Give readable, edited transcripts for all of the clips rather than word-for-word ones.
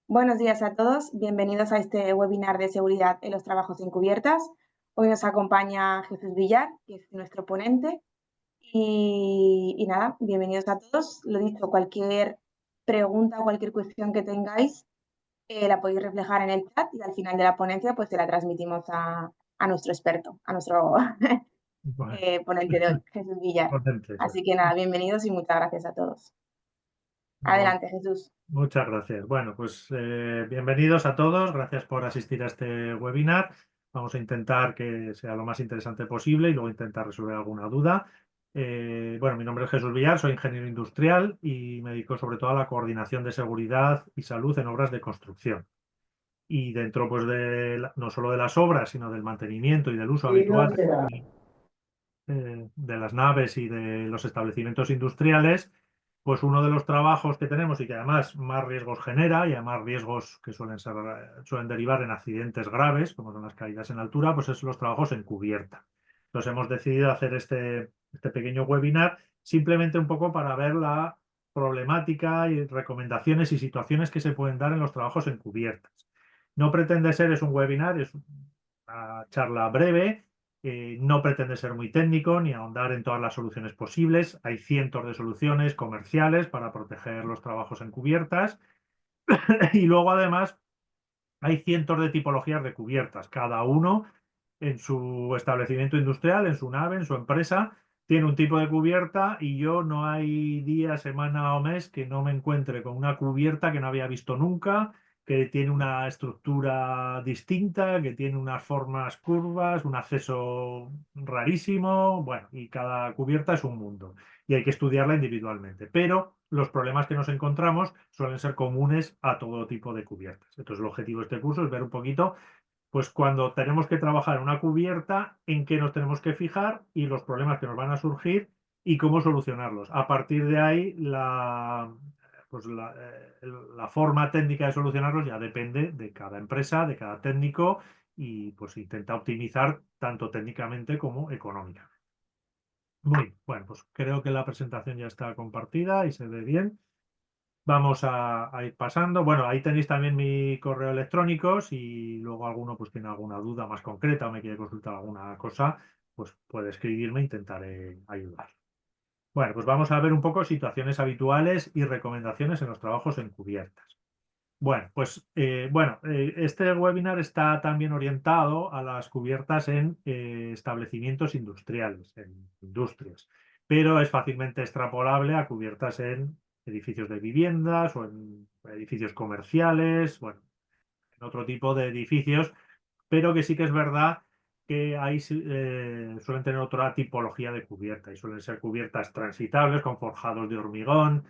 Buenos días a todos, bienvenidos a este webinar de seguridad en los trabajos encubiertas. Hoy nos acompaña Jesús Villar, que es nuestro ponente. Y nada, bienvenidos a todos. Lo dicho, cualquier pregunta o cualquier cuestión que tengáis la podéis reflejar en el chat y al final de la ponencia pues se la transmitimos a nuestro experto, a nuestro Bueno, ponente de hoy, Jesús Villar. potente, sí. Así que nada, bienvenidos y muchas gracias a todos. Bueno, Adelante, Jesús. muchas gracias. Bueno, pues bienvenidos a todos. Gracias por asistir a este webinar. Vamos a intentar que sea lo más interesante posible y luego intentar resolver alguna duda. Bueno, mi nombre es Jesús Villar, soy ingeniero industrial y me dedico sobre todo a la coordinación de seguridad y salud en obras de construcción. Y dentro, pues, no solo de las obras, sino del mantenimiento y del uso habitual de las naves y de los establecimientos industriales, pues uno de los trabajos que tenemos y que además más riesgos genera y además riesgos que suelen derivar en accidentes graves, como son las caídas en altura, pues es los trabajos en cubierta. Entonces hemos decidido hacer este pequeño webinar simplemente un poco para ver la problemática y recomendaciones y situaciones que se pueden dar en los trabajos en cubiertas. No pretende ser, es un webinar, es una charla breve, no pretende ser muy técnico ni ahondar en todas las soluciones posibles. Hay cientos de soluciones comerciales para proteger los trabajos encubiertas y luego además hay cientos de tipologías de cubiertas. Cada uno en su establecimiento industrial, en su nave, en su empresa, tiene un tipo de cubierta y yo no hay día, semana o mes que no me encuentre con una cubierta que no había visto nunca, que tiene una estructura distinta, que tiene unas formas curvas, un acceso rarísimo, bueno, y cada cubierta es un mundo y hay que estudiarla individualmente. Pero los problemas que nos encontramos suelen ser comunes a todo tipo de cubiertas. Entonces, el objetivo de este curso es ver un poquito, pues cuando tenemos que trabajar en una cubierta, en qué nos tenemos que fijar y los problemas que nos van a surgir y cómo solucionarlos. A partir de ahí, pues la forma técnica de solucionarlos ya depende de cada empresa, de cada técnico y pues intenta optimizar tanto técnicamente como económicamente. Muy bien, bueno, pues creo que la presentación ya está compartida y se ve bien. Vamos a ir pasando. Bueno, ahí tenéis también mi correo electrónico. Si luego alguno pues tiene alguna duda más concreta o me quiere consultar alguna cosa, pues puede escribirme e intentaré ayudar. Bueno, pues vamos a ver un poco situaciones habituales y recomendaciones en los trabajos encubiertas. Bueno, pues este webinar está también orientado a las cubiertas en establecimientos industriales, en industrias, pero es fácilmente extrapolable a cubiertas en edificios de viviendas o en edificios comerciales, bueno, en otro tipo de edificios, pero que sí que es verdad que ahí suelen tener otra tipología de cubierta y suelen ser cubiertas transitables con forjados de hormigón.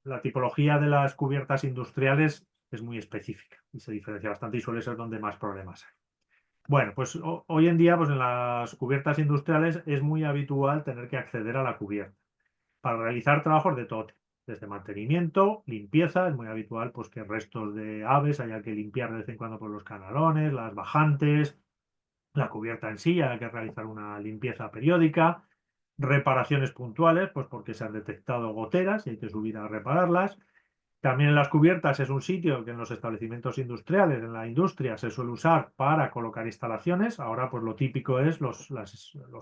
La tipología de las cubiertas industriales es muy específica y se diferencia bastante y suele ser donde más problemas hay. Bueno, pues hoy en día pues en las cubiertas industriales es muy habitual tener que acceder a la cubierta para realizar trabajos de todo tipo, desde mantenimiento, limpieza, es muy habitual pues que restos de aves haya que limpiar de vez en cuando por los canalones, las bajantes, la cubierta en sí, haya que realizar una limpieza periódica, reparaciones puntuales, pues porque se han detectado goteras y hay que subir a repararlas. También en las cubiertas es un sitio que en los establecimientos industriales, en la industria, se suele usar para colocar instalaciones. Ahora, pues lo típico es los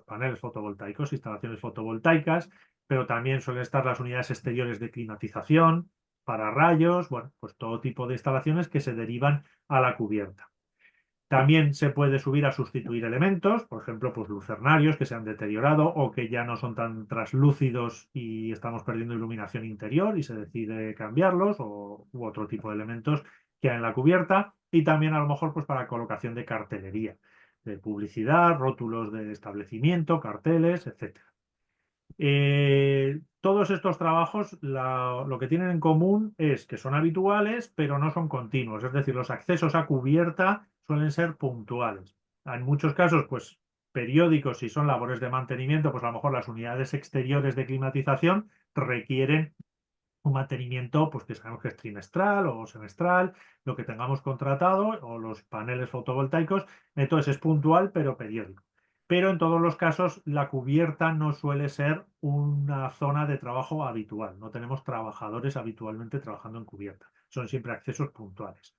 paneles fotovoltaicos, instalaciones fotovoltaicas, pero también suelen estar las unidades exteriores de climatización, para rayos, bueno, pues todo tipo de instalaciones que se derivan a la cubierta. También se puede subir a sustituir elementos, por ejemplo, pues lucernarios que se han deteriorado o que ya no son tan translúcidos y estamos perdiendo iluminación interior y se decide cambiarlos u otro tipo de elementos que hay en la cubierta y también a lo mejor pues para colocación de cartelería, de publicidad, rótulos de establecimiento, carteles, etcétera. Todos estos trabajos lo que tienen en común es que son habituales, pero no son continuos. Es decir, los accesos a cubierta suelen ser puntuales. En muchos casos, pues periódicos, si son labores de mantenimiento, pues a lo mejor las unidades exteriores de climatización requieren un mantenimiento, pues que sabemos que es trimestral o semestral, lo que tengamos contratado, o los paneles fotovoltaicos. Entonces es puntual, pero periódico. pero en todos los casos la cubierta no suele ser una zona de trabajo habitual. No tenemos trabajadores habitualmente trabajando en cubierta. Son siempre accesos puntuales.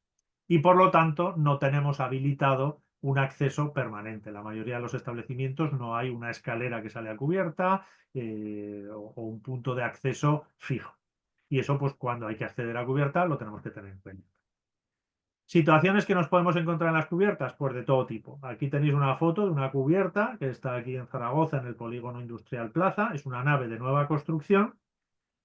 Y por lo tanto no tenemos habilitado un acceso permanente. En la mayoría de los establecimientos no hay una escalera que sale a cubierta o un punto de acceso fijo. Y eso, pues cuando hay que acceder a cubierta, lo tenemos que tener en cuenta. Situaciones que nos podemos encontrar en las cubiertas, pues de todo tipo. Aquí tenéis una foto de una cubierta que está aquí en Zaragoza, en el Polígono Industrial Plaza. Es una nave de nueva construcción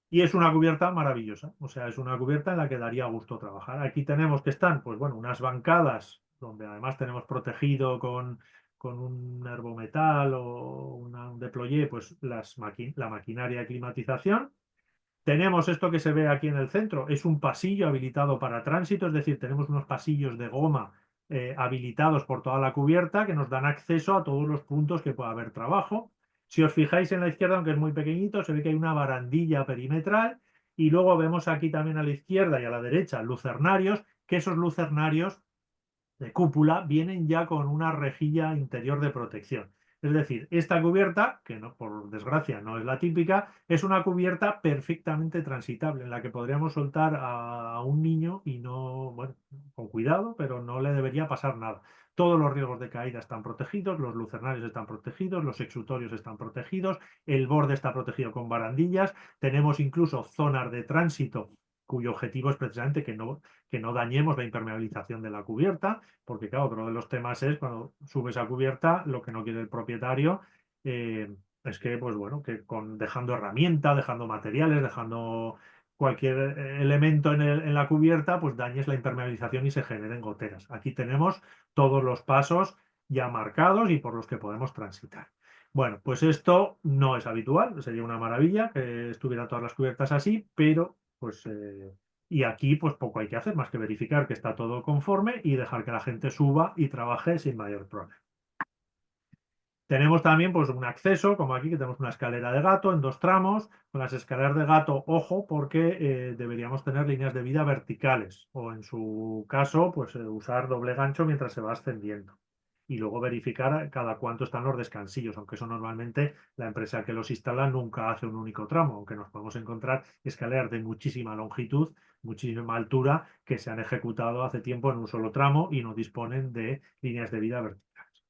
y es una cubierta maravillosa. O sea, es una cubierta en la que daría gusto trabajar. Aquí tenemos que están, pues bueno, unas bancadas donde además tenemos protegido con un herbometal o un deployé, pues la maquinaria de climatización. Tenemos esto que se ve aquí en el centro, es un pasillo habilitado para tránsito, es decir, tenemos unos pasillos de goma habilitados por toda la cubierta que nos dan acceso a todos los puntos que pueda haber trabajo. Si os fijáis en la izquierda, aunque es muy pequeñito, se ve que hay una barandilla perimetral y luego vemos aquí también a la izquierda y a la derecha lucernarios, que esos lucernarios de cúpula vienen ya con una rejilla interior de protección. Es decir, esta cubierta, que no, por desgracia no es la típica, es una cubierta perfectamente transitable, en la que podríamos soltar a un niño y no, bueno, con cuidado, pero no le debería pasar nada. Todos los riesgos de caída están protegidos, los lucernarios están protegidos, los exutorios están protegidos, el borde está protegido con barandillas, tenemos incluso zonas de tránsito cuyo objetivo es precisamente que no dañemos la impermeabilización de la cubierta, porque claro, otro de los temas es cuando subes a cubierta, lo que no quiere el propietario es que, pues bueno, que dejando herramienta, dejando materiales, dejando cualquier elemento en la cubierta, pues dañes la impermeabilización y se generen goteras. Aquí tenemos todos los pasos ya marcados y por los que podemos transitar. Bueno, pues esto no es habitual, sería una maravilla que estuvieran todas las cubiertas así, pero pues y aquí pues poco hay que hacer más que verificar que está todo conforme y dejar que la gente suba y trabaje sin mayor problema. Tenemos también pues un acceso, como aquí, que tenemos una escalera de gato en dos tramos. Con las escaleras de gato, ojo, porque deberíamos tener líneas de vida verticales o en su caso pues usar doble gancho mientras se va ascendiendo. Y luego verificar cada cuánto están los descansillos, aunque eso normalmente la empresa que los instala nunca hace un único tramo, aunque nos podemos encontrar escaleras de muchísima longitud, muchísima altura, que se han ejecutado hace tiempo en un solo tramo y no disponen de líneas de vida verticales.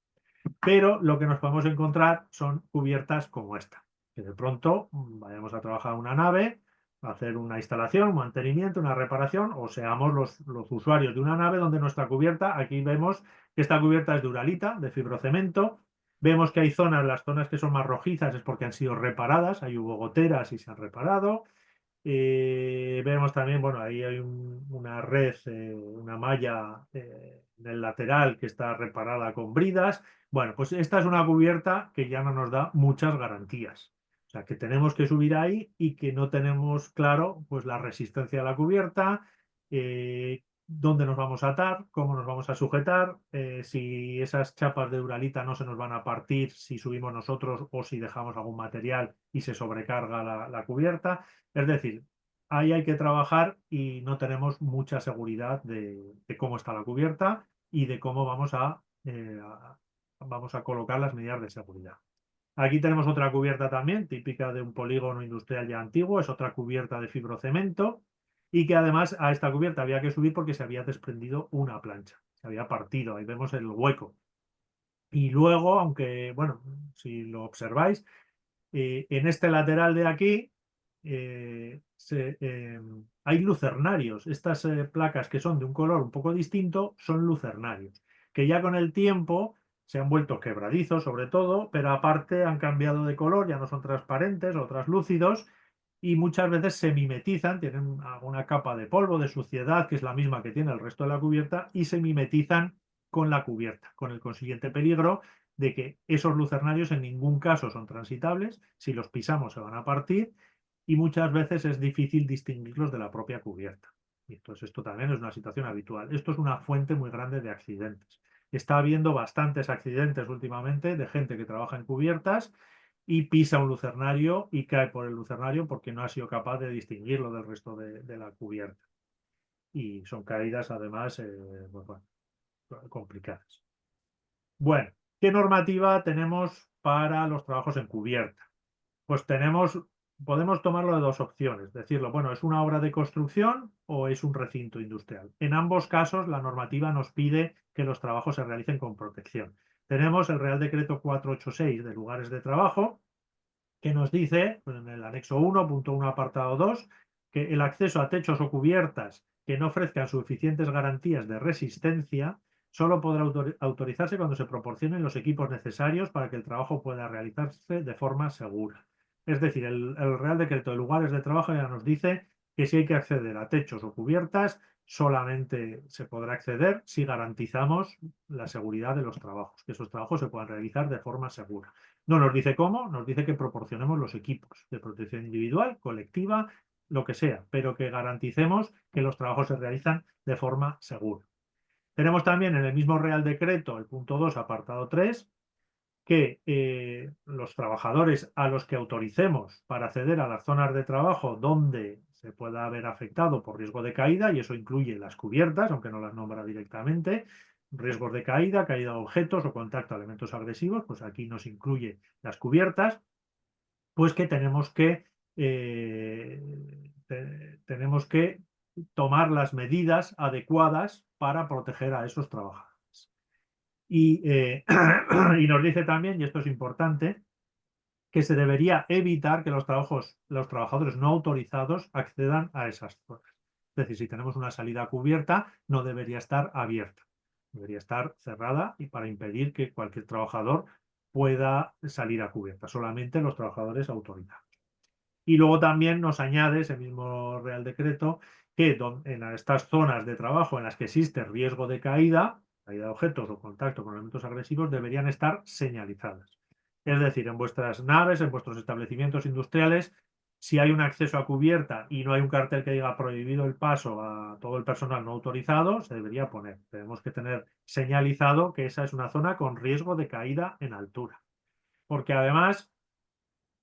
Pero lo que nos podemos encontrar son cubiertas como esta, que de pronto vayamos a trabajar una nave, a hacer una instalación, un mantenimiento, una reparación, o seamos los usuarios de una nave donde nuestra cubierta, aquí vemos que esta cubierta es de uralita, de fibrocemento. Vemos que hay zonas, las zonas que son más rojizas es porque han sido reparadas, ahí hubo goteras y se han reparado. Vemos también, bueno, ahí hay una red, una malla en el lateral que está reparada con bridas. Bueno, pues esta es una cubierta que ya no nos da muchas garantías. O sea, que tenemos que subir ahí y que no tenemos claro pues la resistencia de la cubierta, dónde nos vamos a atar, cómo nos vamos a sujetar, si esas chapas de uralita no se nos van a partir si subimos nosotros o si dejamos algún material y se sobrecarga la cubierta. Es decir, ahí hay que trabajar y no tenemos mucha seguridad de cómo está la cubierta y de cómo vamos a colocar las medidas de seguridad. Aquí tenemos otra cubierta también, típica de un polígono industrial ya antiguo, es otra cubierta de fibrocemento y que además a esta cubierta había que subir porque se había desprendido una plancha, se había partido, ahí vemos el hueco. Y luego, aunque, bueno, si lo observáis, en este lateral de aquí hay lucernarios. Estas placas que son de un color un poco distinto son lucernarios, que ya con el tiempo se han vuelto quebradizos sobre todo, pero aparte han cambiado de color, ya no son transparentes o translúcidos y muchas veces se mimetizan, tienen alguna capa de polvo, de suciedad, que es la misma que tiene el resto de la cubierta, y se mimetizan con la cubierta, con el consiguiente peligro de que esos lucernarios en ningún caso son transitables, si los pisamos se van a partir y muchas veces es difícil distinguirlos de la propia cubierta. Y entonces esto también es una situación habitual. Esto es una fuente muy grande de accidentes. Está habiendo bastantes accidentes últimamente de gente que trabaja en cubiertas y pisa un lucernario y cae por el lucernario porque no ha sido capaz de distinguirlo del resto de la cubierta. Y son caídas además pues, bueno, complicadas. Bueno, ¿Qué normativa tenemos para los trabajos en cubierta? Pues podemos tomarlo de dos opciones, decirlo, bueno, ¿es una obra de construcción o es un recinto industrial? En ambos casos, la normativa nos pide que los trabajos se realicen con protección. Tenemos el Real Decreto 486 de lugares de trabajo, que nos dice, pues, en el anexo 1.1 apartado 2, que el acceso a techos o cubiertas que no ofrezcan suficientes garantías de resistencia solo podrá autorizarse cuando se proporcionen los equipos necesarios para que el trabajo pueda realizarse de forma segura. Es decir, el Real Decreto de lugares de trabajo ya nos dice que si hay que acceder a techos o cubiertas, solamente se podrá acceder si garantizamos la seguridad de los trabajos, que esos trabajos se puedan realizar de forma segura. No nos dice cómo, nos dice que proporcionemos los equipos de protección individual, colectiva, lo que sea, pero que garanticemos que los trabajos se realizan de forma segura. Tenemos también en el mismo Real Decreto, el punto 2, apartado 3, que los trabajadores a los que autoricemos para acceder a las zonas de trabajo donde se pueda haber afectado por riesgo de caída, y eso incluye las cubiertas, aunque no las nombra directamente, riesgos de caída, caída de objetos o contacto a elementos agresivos, pues aquí nos incluye las cubiertas, pues que tenemos que tomar las medidas adecuadas para proteger a esos trabajadores. Y nos dice también, y esto es importante, que se debería evitar que los trabajadores no autorizados accedan a esas zonas. Es decir, si tenemos una salida cubierta, no debería estar abierta, debería estar cerrada y para impedir que cualquier trabajador pueda salir a cubierta, solamente los trabajadores autorizados. Y luego también nos añade ese mismo Real Decreto que en estas zonas de trabajo en las que existe riesgo de caída de objetos o contacto con elementos agresivos, deberían estar señalizadas. Es decir, en vuestras naves, en vuestros establecimientos industriales, si hay un acceso a cubierta y no hay un cartel que diga prohibido el paso a todo el personal no autorizado, se debería poner. Tenemos que tener señalizado que esa es una zona con riesgo de caída en altura. Porque además,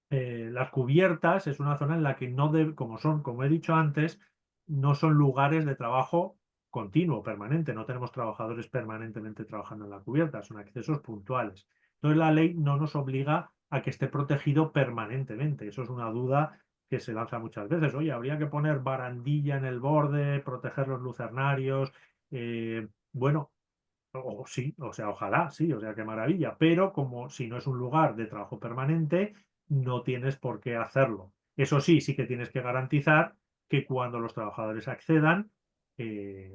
las cubiertas es una zona en la que no debe, como he dicho antes, no son lugares de trabajo continuo, permanente. No tenemos trabajadores permanentemente trabajando en la cubierta, son accesos puntuales. Entonces la ley no nos obliga a que esté protegido permanentemente. Eso es una duda que se lanza muchas veces. Oye, habría que poner barandilla en el borde, proteger los lucernarios. Bueno, o sí, o sea, ojalá, sí, o sea, qué maravilla. Pero como si no es un lugar de trabajo permanente, no tienes por qué hacerlo. Eso sí, sí que tienes que garantizar que cuando los trabajadores accedan, eh,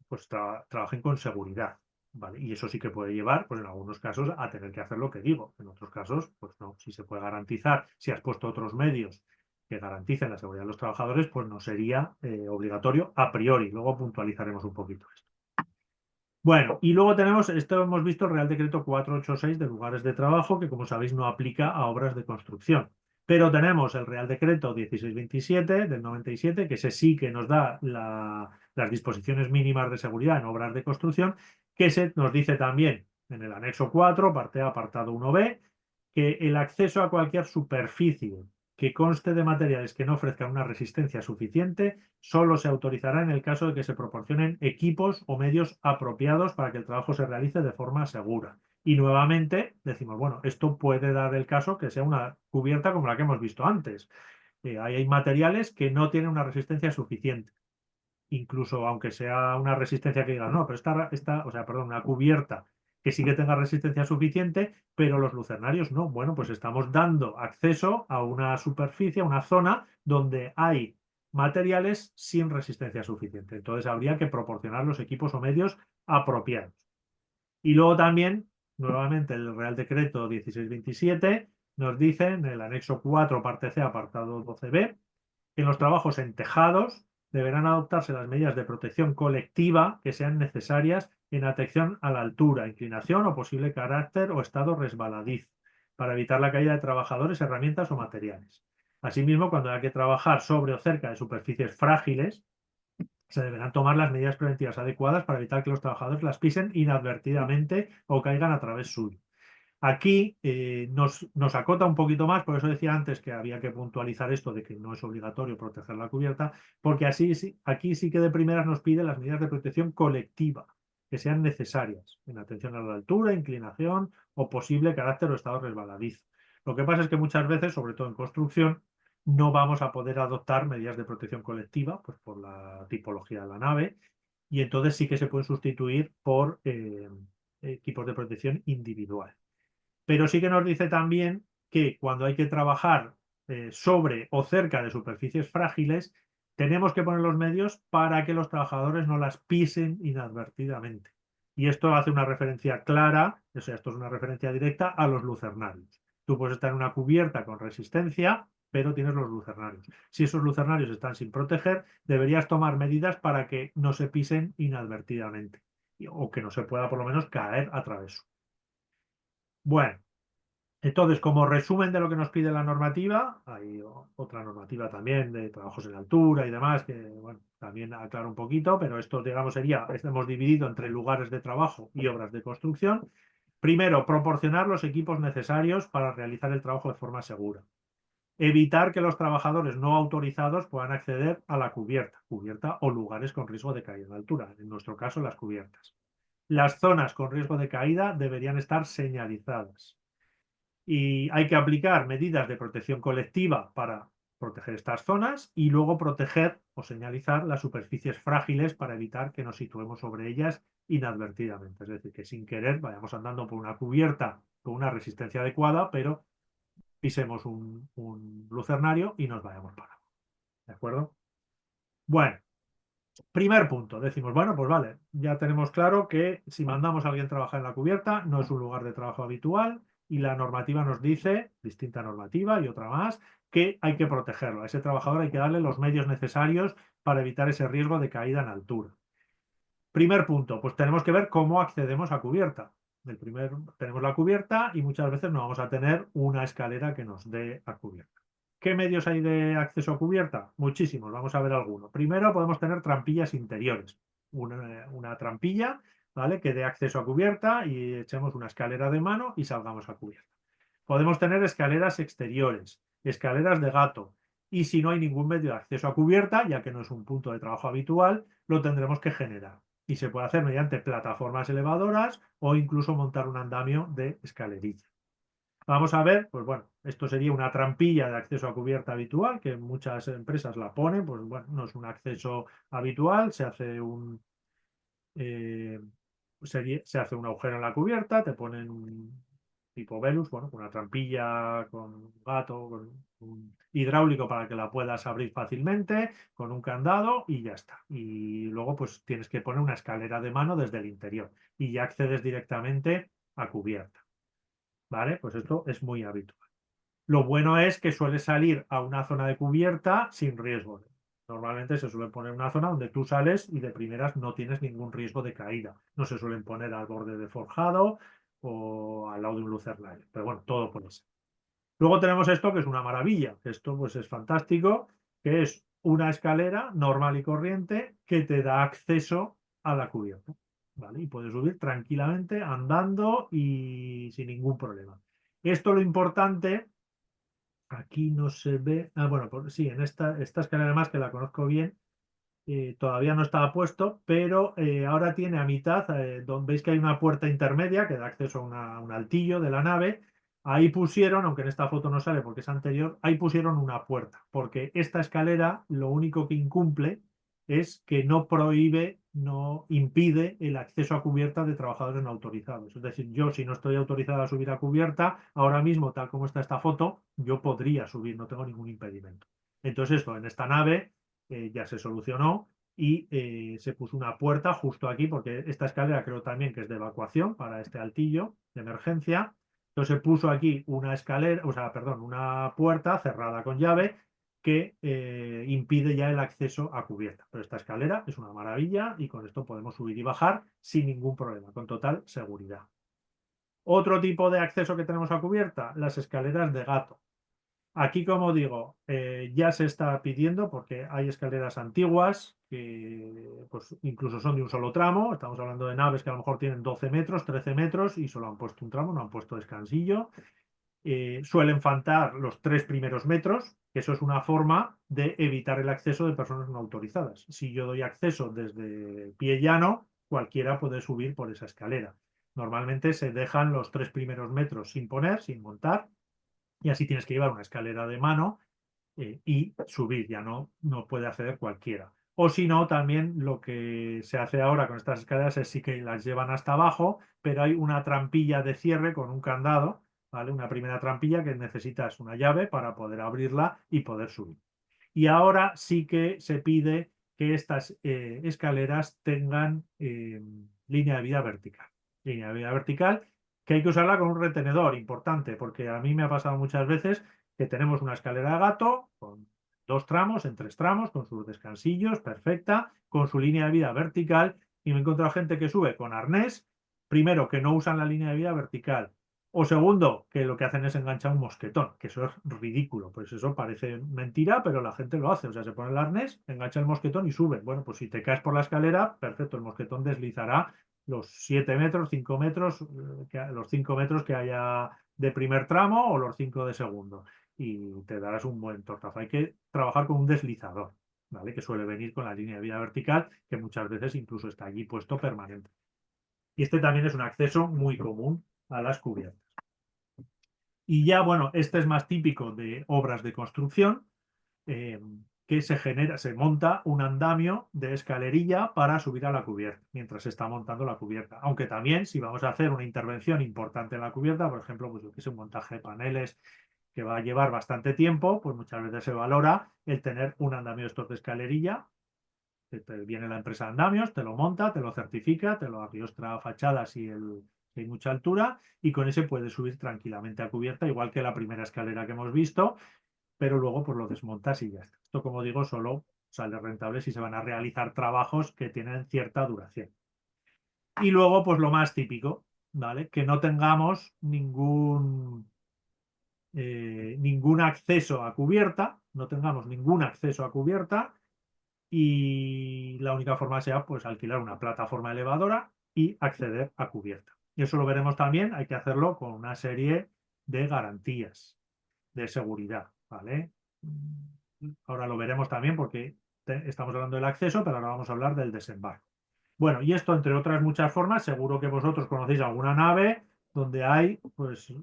pues trabajen con seguridad, ¿vale? Y eso sí que puede llevar, pues en algunos casos, a tener que hacer lo que digo. En otros casos, pues no. Si se puede garantizar, si has puesto otros medios que garanticen la seguridad de los trabajadores, pues no sería obligatorio a priori. Luego puntualizaremos un poquito esto. Bueno, y luego tenemos, esto hemos visto el Real Decreto 486 de lugares de trabajo, que como sabéis no aplica a obras de construcción. Pero tenemos el Real Decreto 1627 del 97, que ese sí que nos da las disposiciones mínimas de seguridad en obras de construcción, que nos dice también en el anexo 4, parte A, apartado 1b, que el acceso a cualquier superficie que conste de materiales que no ofrezcan una resistencia suficiente, solo se autorizará en el caso de que se proporcionen equipos o medios apropiados para que el trabajo se realice de forma segura. Y nuevamente decimos, bueno, esto puede dar el caso que sea una cubierta como la que hemos visto antes. Ahí hay materiales que no tienen una resistencia suficiente. Incluso aunque sea una resistencia que diga, no, pero una cubierta que sí que tenga resistencia suficiente, pero los lucernarios no. Bueno, pues estamos dando acceso a una superficie, a una zona donde hay materiales sin resistencia suficiente. Entonces habría que proporcionar los equipos o medios apropiados. Y luego también, nuevamente, el Real Decreto 1627 nos dice en el anexo 4, parte C, apartado 12b, que en los trabajos en tejados deberán adoptarse las medidas de protección colectiva que sean necesarias en atención a la altura, inclinación o posible carácter o estado resbaladizo, para evitar la caída de trabajadores, herramientas o materiales. Asimismo, cuando haya que trabajar sobre o cerca de superficies frágiles, se deberán tomar las medidas preventivas adecuadas para evitar que los trabajadores las pisen inadvertidamente o caigan a través suyo. Aquí nos acota un poquito más, por eso decía antes que había que puntualizar esto de que no es obligatorio proteger la cubierta, porque aquí sí que de primeras nos pide las medidas de protección colectiva. que sean necesarias en atención a la altura, inclinación o posible carácter o estado resbaladizo. Lo que pasa es que muchas veces, sobre todo en construcción, no vamos a poder adoptar medidas de protección colectiva, pues por la tipología de la nave, y entonces sí que se pueden sustituir por equipos de protección individual. Pero sí que nos dice también que cuando hay que trabajar sobre o cerca de superficies frágiles, tenemos que poner los medios para que los trabajadores no las pisen inadvertidamente. Y esto hace una referencia clara, o sea, esto es una referencia directa a los lucernarios. Tú puedes estar en una cubierta con resistencia, pero tienes los lucernarios. Si esos lucernarios están sin proteger, deberías tomar medidas para que no se pisen inadvertidamente o que no se pueda por lo menos caer a través. Bueno, entonces, como resumen de lo que nos pide la normativa, hay otra normativa también de trabajos en altura y demás, que bueno, también aclara un poquito, pero esto, digamos, hemos dividido entre lugares de trabajo y obras de construcción. Primero, proporcionar los equipos necesarios para realizar el trabajo de forma segura. Evitar que los trabajadores no autorizados puedan acceder a la cubierta o lugares con riesgo de caída en altura, en nuestro caso las cubiertas. Las zonas con riesgo de caída deberían estar señalizadas. Y hay que aplicar medidas de protección colectiva para proteger estas zonas y luego proteger o señalizar las superficies frágiles para evitar que nos situemos sobre ellas inadvertidamente. Es decir, que sin querer vayamos andando por una cubierta con una resistencia adecuada, pero pisemos un lucernario y nos vayamos para abajo. ¿De acuerdo? Bueno, primer punto. Decimos, bueno, pues vale, ya tenemos claro que si mandamos a alguien trabajar en la cubierta, no es un lugar de trabajo habitual y la normativa nos dice, distinta normativa y otra más, que hay que protegerlo. A ese trabajador hay que darle los medios necesarios para evitar ese riesgo de caída en altura. Primer punto, pues tenemos que ver cómo accedemos a cubierta. Tenemos la cubierta y muchas veces no vamos a tener una escalera que nos dé a cubierta. ¿Qué medios hay de acceso a cubierta? Muchísimos, vamos a ver algunos. Primero podemos tener trampillas interiores. Una trampilla, ¿vale? Que dé acceso a cubierta y echemos una escalera de mano y salgamos a cubierta. Podemos tener escaleras exteriores, escaleras de gato. Y si no hay ningún medio de acceso a cubierta, ya que no es un punto de trabajo habitual, lo tendremos que generar. Y se puede hacer mediante plataformas elevadoras o incluso montar un andamio de escalerilla. Vamos a ver, pues bueno, esto sería una trampilla de acceso a cubierta habitual, que muchas empresas la ponen, pues bueno, no es un acceso habitual, se hace se hace un agujero en la cubierta, te ponen un tipo Velus, bueno, una trampilla con un gato, con un hidráulico para que la puedas abrir fácilmente, con un candado y ya está. Y luego pues tienes que poner una escalera de mano desde el interior y ya accedes directamente a cubierta. ¿Vale? Pues esto es muy habitual. Lo bueno es que suele salir a una zona de cubierta sin riesgo. Normalmente se suele poner una zona donde tú sales y de primeras no tienes ningún riesgo de caída. No se suelen poner al borde de forjado o al lado de un lucernario. Pero bueno, todo puede ser. Luego tenemos esto que es una maravilla. Esto pues es fantástico, que es una escalera normal y corriente que te da acceso a la cubierta. ¿Vale? Y puedes subir tranquilamente andando y sin ningún problema. Esto lo importante. Aquí no se ve. Ah, bueno, sí, en esta escalera además que la conozco bien, todavía no estaba puesto, pero ahora tiene a mitad, donde veis que hay una puerta intermedia que da acceso a un altillo de la nave. Ahí pusieron, aunque en esta foto no sale porque es anterior, ahí pusieron una puerta, porque esta escalera lo único que incumple es que no prohíbe, no impide el acceso a cubierta de trabajadores no autorizados. Es decir, yo si no estoy autorizado a subir a cubierta, ahora mismo, tal como está esta foto, yo podría subir, no tengo ningún impedimento. Entonces esto en esta nave ya se solucionó y se puso una puerta justo aquí, porque esta escalera creo también que es de evacuación para este altillo de emergencia. Entonces se puso aquí una escalera, o sea, perdón, una puerta cerrada con llave que impide ya el acceso a cubierta. Pero esta escalera es una maravilla y con esto podemos subir y bajar sin ningún problema, con total seguridad. Otro tipo de acceso que tenemos a cubierta, las escaleras de gato. Aquí, como digo, ya se está pidiendo porque hay escaleras antiguas que pues, incluso son de un solo tramo. Estamos hablando de naves que a lo mejor tienen 12 metros, 13 metros y solo han puesto un tramo, no han puesto descansillo. Suelen faltar los 3 primeros metros, que eso es una forma de evitar el acceso de personas no autorizadas. Si yo doy acceso desde pie llano, cualquiera puede subir por esa escalera. Normalmente se dejan los 3 primeros metros sin poner, sin montar, y así tienes que llevar una escalera de mano y subir, ya no puede acceder cualquiera. O si no, también lo que se hace ahora con estas escaleras es sí que las llevan hasta abajo, pero hay una trampilla de cierre con un candado, ¿vale? Una primera trampilla que necesitas una llave para poder abrirla y poder subir. Y ahora sí que se pide que estas escaleras tengan línea de vida vertical. Línea de vida vertical que hay que usarla con un retenedor importante, porque a mí me ha pasado muchas veces que tenemos una escalera de gato con 2 tramos, en 3 tramos, con sus descansillos, perfecta, con su línea de vida vertical, y me he encontrado gente que sube con arnés, primero que no usan la línea de vida vertical, o segundo, que lo que hacen es enganchar un mosquetón, que eso es ridículo, pues eso parece mentira, pero la gente lo hace, o sea, se pone el arnés, engancha el mosquetón y sube. Bueno, pues si te caes por la escalera, perfecto, el mosquetón deslizará los 7 metros, 5 metros, los 5 metros que haya de primer tramo o los 5 de segundo, y te darás un buen tortazo. Hay que trabajar con un deslizador, ¿vale? Que suele venir con la línea de vida vertical, que muchas veces incluso está allí puesto permanente. Y este también es un acceso muy común a las cubiertas. Y ya, bueno, este es más típico de obras de construcción, que se monta un andamio de escalerilla para subir a la cubierta, mientras se está montando la cubierta. Aunque también, si vamos a hacer una intervención importante en la cubierta, por ejemplo, pues yo que sé, un montaje de paneles que va a llevar bastante tiempo, pues muchas veces se valora el tener un andamio de estos de escalerilla. Viene la empresa de andamios, te lo monta, te lo certifica, te lo arriostra a fachada si hay mucha altura, y con ese puedes subir tranquilamente a cubierta, igual que la primera escalera que hemos visto, pero luego pues lo desmontas y ya está. Esto, como digo, solo sale rentable si se van a realizar trabajos que tienen cierta duración. Y luego, pues lo más típico, ¿vale? Que no tengamos ningún acceso a cubierta, no tengamos ningún acceso a cubierta, y la única forma sea pues alquilar una plataforma elevadora y acceder a cubierta. Y eso lo veremos también, hay que hacerlo con una serie de garantías de seguridad, ¿vale? Ahora lo veremos también porque estamos hablando del acceso, pero ahora vamos a hablar del desembarco. Bueno, y esto, entre otras muchas formas, seguro que vosotros conocéis alguna nave donde hay pues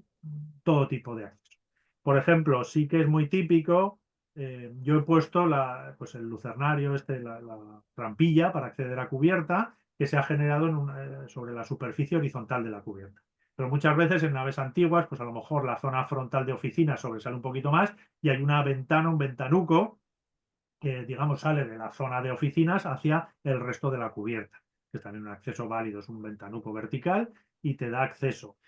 todo tipo de acceso. Por ejemplo, sí que es muy típico, yo he puesto pues el lucernario, la trampilla para acceder a cubierta, que se ha generado sobre la superficie horizontal de la cubierta. Pero muchas veces en naves antiguas, pues a lo mejor la zona frontal de oficina sobresale un poquito más y hay una ventana, un ventanuco, que digamos sale de la zona de oficinas hacia el resto de la cubierta, que es también un acceso válido, es un ventanuco vertical y te da acceso.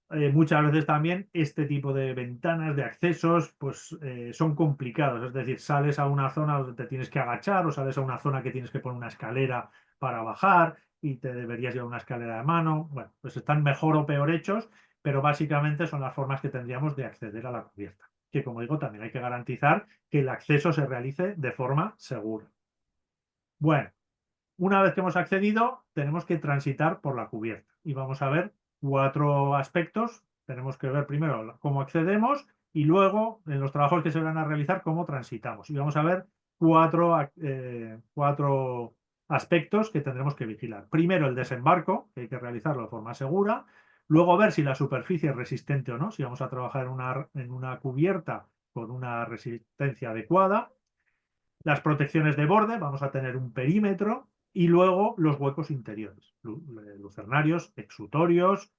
Muchas veces también este tipo de ventanas, de accesos, pues son complicados, es decir, sales a una zona donde te tienes que agachar o sales a una zona que tienes que poner una escalera para bajar y te deberías llevar una escalera de mano. Bueno, pues están mejor o peor hechos, pero básicamente son las formas que tendríamos de acceder a la cubierta, que como digo, también hay que garantizar que el acceso se realice de forma segura. Bueno, una vez que hemos accedido, tenemos que transitar por la cubierta y vamos a ver 4 aspectos. Tenemos que ver primero cómo accedemos y luego en los trabajos que se van a realizar cómo transitamos. Y vamos a ver 4 aspectos que tendremos que vigilar. Primero el desembarco, que hay que realizarlo de forma segura. Luego ver si la superficie es resistente o no, si vamos a trabajar en una cubierta con una resistencia adecuada. Las protecciones de borde, vamos a tener un perímetro y luego los huecos interiores, lucernarios, exutorios,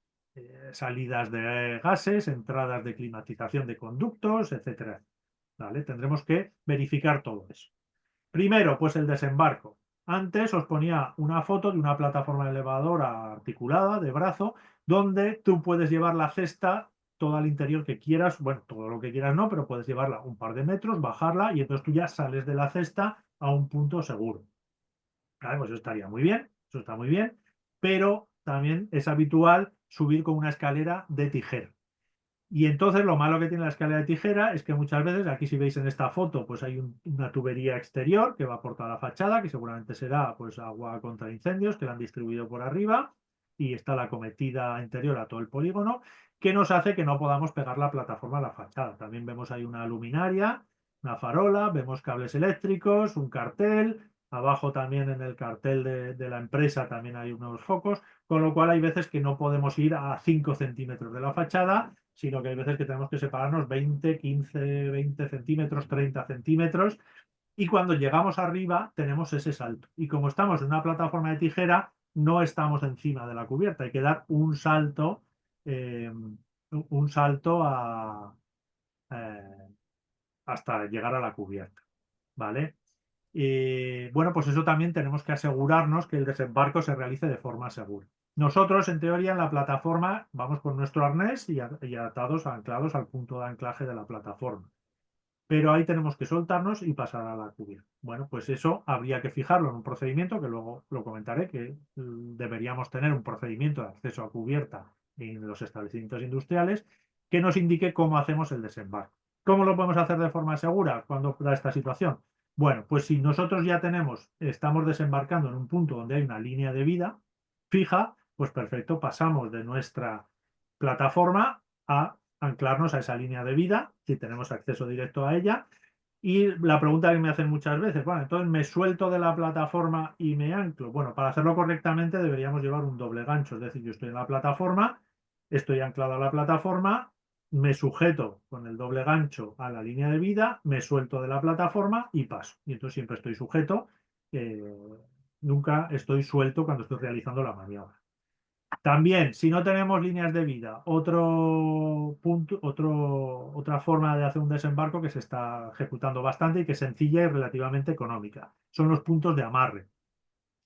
salidas de gases, entradas de climatización de conductos, etcétera. ¿Vale? Tendremos que verificar todo eso. Primero, pues el desembarco. Antes os ponía una foto de una plataforma elevadora articulada de brazo, donde tú puedes llevar la cesta todo al interior que quieras, bueno, todo lo que quieras no, pero puedes llevarla un par de metros, bajarla y entonces tú ya sales de la cesta a un punto seguro. Claro, pues eso estaría muy bien, eso está muy bien, pero también es habitual subir con una escalera de tijera. Y entonces lo malo que tiene la escalera de tijera es que muchas veces, aquí si veis en esta foto, pues hay una tubería exterior que va por toda la fachada, que seguramente será pues agua contra incendios, que la han distribuido por arriba, y está la cometida interior a todo el polígono, que nos hace que no podamos pegar la plataforma a la fachada. También vemos ahí una luminaria, una farola, vemos cables eléctricos, un cartel, abajo también en el cartel de la empresa también hay unos focos, con lo cual hay veces que no podemos ir a 5 centímetros de la fachada, sino que hay veces que tenemos que separarnos 20, 15, 20 centímetros, 30 centímetros, y cuando llegamos arriba tenemos ese salto. Y como estamos en una plataforma de tijera, no estamos encima de la cubierta, hay que dar eh, un salto eh, hasta llegar a la cubierta, ¿vale? Bueno, pues eso también tenemos que asegurarnos que el desembarco se realice de forma segura. Nosotros, en teoría, en la plataforma vamos con nuestro arnés y atados, anclados al punto de anclaje de la plataforma. Pero ahí tenemos que soltarnos y pasar a la cubierta. Bueno, pues eso habría que fijarlo en un procedimiento, que luego lo comentaré, que deberíamos tener un procedimiento de acceso a cubierta en los establecimientos industriales que nos indique cómo hacemos el desembarco. ¿Cómo lo podemos hacer de forma segura cuando da esta situación? Bueno, pues si nosotros ya estamos desembarcando en un punto donde hay una línea de vida fija, pues perfecto, pasamos de nuestra plataforma a anclarnos a esa línea de vida, si tenemos acceso directo a ella. Y la pregunta que me hacen muchas veces, bueno, entonces me suelto de la plataforma y me anclo. Bueno, para hacerlo correctamente deberíamos llevar un doble gancho, es decir, yo estoy en la plataforma, estoy anclado a la plataforma, me sujeto con el doble gancho a la línea de vida, me suelto de la plataforma y paso. Y entonces siempre estoy sujeto, eh, nunca estoy suelto cuando estoy realizando la maniobra. También, si no tenemos líneas de vida, otro punto, otra forma de hacer un desembarco que se está ejecutando bastante y que es sencilla y relativamente económica, son los puntos de amarre.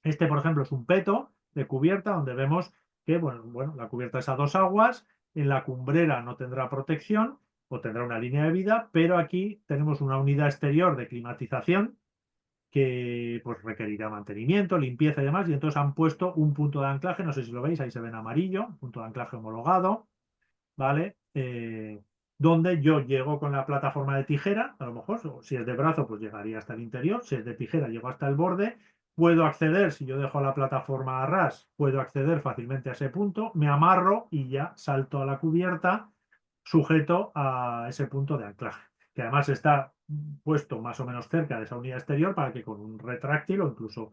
Este, por ejemplo, es un peto de cubierta donde vemos que, bueno, la cubierta es a dos aguas, en la cumbrera no tendrá protección o tendrá una línea de vida, pero aquí tenemos una unidad exterior de climatización que pues requerirá mantenimiento, limpieza y demás, y entonces han puesto un punto de anclaje, no sé si lo veis, ahí se ve en amarillo, punto de anclaje homologado, ¿vale? Donde yo llego con la plataforma de tijera, a lo mejor, si es de brazo, pues llegaría hasta el interior, si es de tijera, llego hasta el borde, puedo acceder, si yo dejo la plataforma a ras, puedo acceder fácilmente a ese punto, me amarro y ya salto a la cubierta sujeto a ese punto de anclaje, que además está puesto más o menos cerca de esa unidad exterior para que con un retráctil o incluso,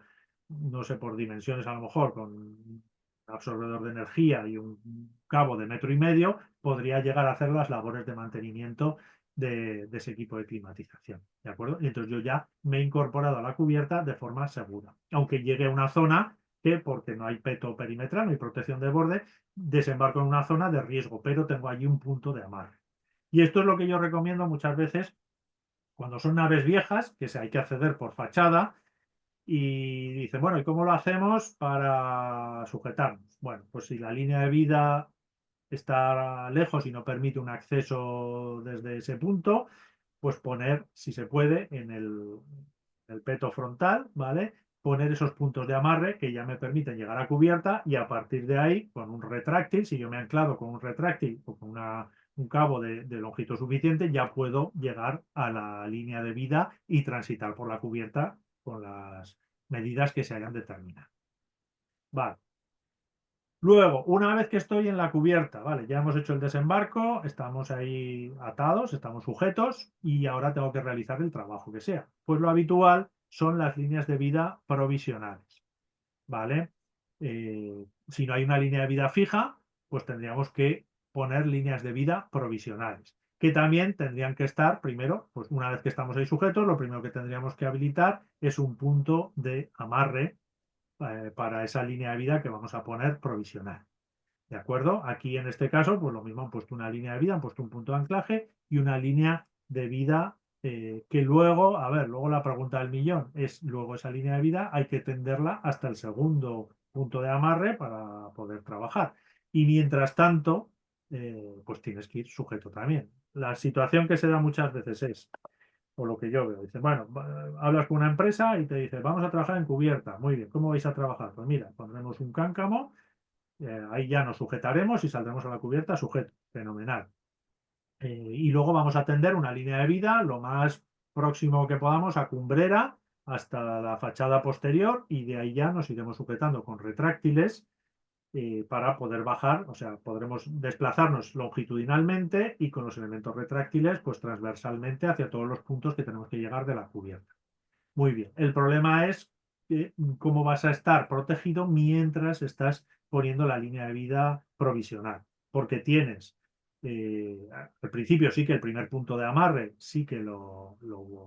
no sé, por dimensiones a lo mejor, con un absorbedor de energía y un cabo de 1,5 metros, podría llegar a hacer las labores de mantenimiento de ese equipo de climatización, ¿de acuerdo? Y entonces yo ya me he incorporado a la cubierta de forma segura, aunque llegue a una zona que, porque no hay peto perimetral, no hay protección de borde, desembarco en una zona de riesgo, pero tengo allí un punto de amarre. Y esto es lo que yo recomiendo muchas veces cuando son naves viejas, que hay que acceder por fachada, y dicen, bueno, ¿y cómo lo hacemos para sujetarnos? Bueno, pues si la línea de vida está lejos y no permite un acceso desde ese punto, pues poner, si se puede, en el peto frontal, ¿vale? Poner esos puntos de amarre que ya me permiten llegar a cubierta y a partir de ahí, con un retráctil, si yo me he anclado con un retráctil o con un cabo de longitud suficiente, ya puedo llegar a la línea de vida y transitar por la cubierta con las medidas que se hayan determinado. Vale. Luego, una vez que estoy en la cubierta, vale, ya hemos hecho el desembarco, estamos ahí atados, estamos sujetos y ahora tengo que realizar el trabajo que sea. Pues lo habitual son las líneas de vida provisionales, ¿vale? Si no hay una línea de vida fija, pues tendríamos que poner líneas de vida provisionales, que también tendrían que estar, primero, pues una vez que estamos ahí sujetos, lo primero que tendríamos que habilitar es un punto de amarre para esa línea de vida que vamos a poner provisional. ¿De acuerdo? Aquí en este caso, pues lo mismo han puesto una línea de vida, han puesto un punto de anclaje y una línea de vida que luego, a ver, luego la pregunta del millón es, luego esa línea de vida hay que tenderla hasta el segundo punto de amarre para poder trabajar. Y mientras tanto, pues tienes que ir sujeto también. La situación que se da muchas veces es, o lo que yo veo. Dice, bueno, hablas con una empresa y te dice, vamos a trabajar en cubierta. Muy bien, ¿cómo vais a trabajar? Pues mira, pondremos un cáncamo, ahí ya nos sujetaremos y saldremos a la cubierta sujeto. Fenomenal. Y luego vamos a tender una línea de vida lo más próximo que podamos a cumbrera hasta la fachada posterior y de ahí ya nos iremos sujetando con retráctiles para poder bajar, o sea, podremos desplazarnos longitudinalmente y con los elementos retráctiles, pues transversalmente hacia todos los puntos que tenemos que llegar de la cubierta. Muy bien. El problema es cómo vas a estar protegido mientras estás poniendo la línea de vida provisional. Porque tienes, al principio sí que el primer punto de amarre sí que lo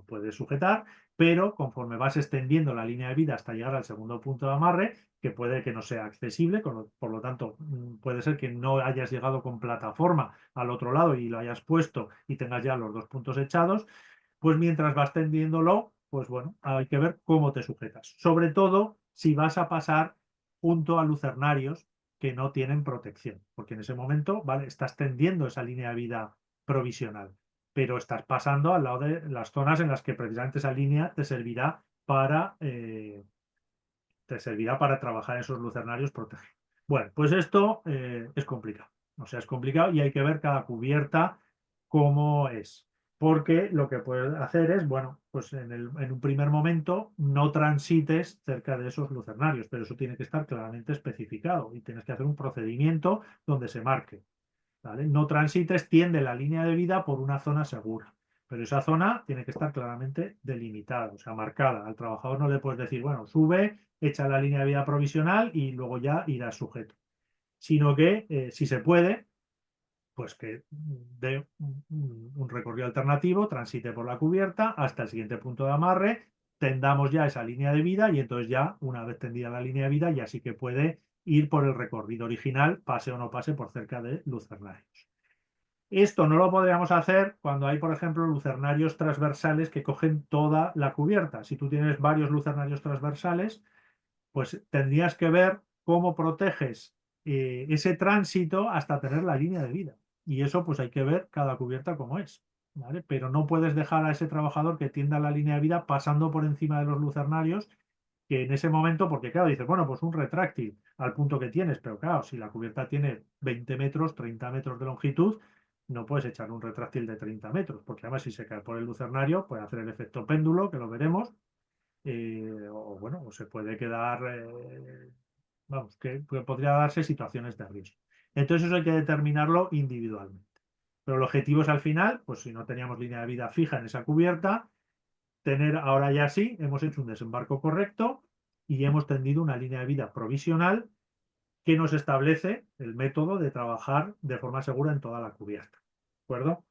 puedes sujetar, pero conforme vas extendiendo la línea de vida hasta llegar al segundo punto de amarre, que puede que no sea accesible, por lo tanto puede ser que no hayas llegado con plataforma al otro lado y lo hayas puesto y tengas ya los dos puntos echados, pues mientras vas tendiéndolo, pues bueno, hay que ver cómo te sujetas. Sobre todo si vas a pasar junto a lucernarios que no tienen protección, porque en ese momento, vale, estás tendiendo esa línea de vida provisional, pero estás pasando al lado de las zonas en las que precisamente esa línea te servirá para trabajar en esos lucernarios protegidos. Bueno, pues esto es complicado. O sea, es complicado y hay que ver cada cubierta cómo es. Porque lo que puedes hacer es, bueno, pues en un primer momento no transites cerca de esos lucernarios, pero eso tiene que estar claramente especificado y tienes que hacer un procedimiento donde se marque. ¿Vale? No transites, tiende la línea de vida por una zona segura, pero esa zona tiene que estar claramente delimitada, o sea, marcada. Al trabajador no le puedes decir, bueno, sube, echa la línea de vida provisional y luego ya irá sujeto, sino que si se puede, pues que dé un recorrido alternativo, transite por la cubierta hasta el siguiente punto de amarre, tendamos ya esa línea de vida y entonces ya, una vez tendida la línea de vida, ya sí que puede ir por el recorrido original, pase o no pase por cerca de lucernarios. Esto no lo podríamos hacer cuando hay, por ejemplo, lucernarios transversales que cogen toda la cubierta. Si tú tienes varios lucernarios transversales, pues tendrías que ver cómo proteges ese tránsito hasta tener la línea de vida. Y eso pues hay que ver cada cubierta cómo es, ¿vale? Pero no puedes dejar a ese trabajador que tienda la línea de vida pasando por encima de los lucernarios, que en ese momento, porque claro, dices, bueno, pues un retráctil al punto que tienes, pero claro, si la cubierta tiene 20 metros, 30 metros de longitud, no puedes echar un retráctil de 30 metros, porque además si se cae por el lucernario puede hacer el efecto péndulo, que lo veremos, o bueno, o se puede quedar, vamos, que podría darse situaciones de riesgo. Entonces eso hay que determinarlo individualmente. Pero el objetivo es al final, pues si no teníamos línea de vida fija en esa cubierta, tener ahora ya sí, hemos hecho un desembarco correcto y hemos tendido una línea de vida provisional que nos establece el método de trabajar de forma segura en toda la cubierta. ¿De acuerdo?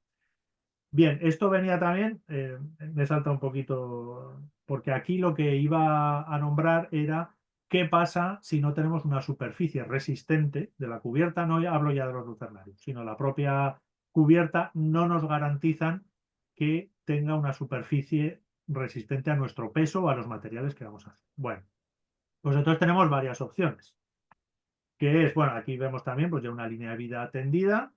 Bien, esto venía también, me salta un poquito, porque aquí lo que iba a nombrar era qué pasa si no tenemos una superficie resistente de la cubierta, no hablo ya de los lucernarios, sino la propia cubierta no nos garantizan que tenga una superficie resistente a nuestro peso o a los materiales que vamos a hacer. Bueno, pues entonces tenemos varias opciones, que es, bueno, aquí vemos también pues ya una línea de vida tendida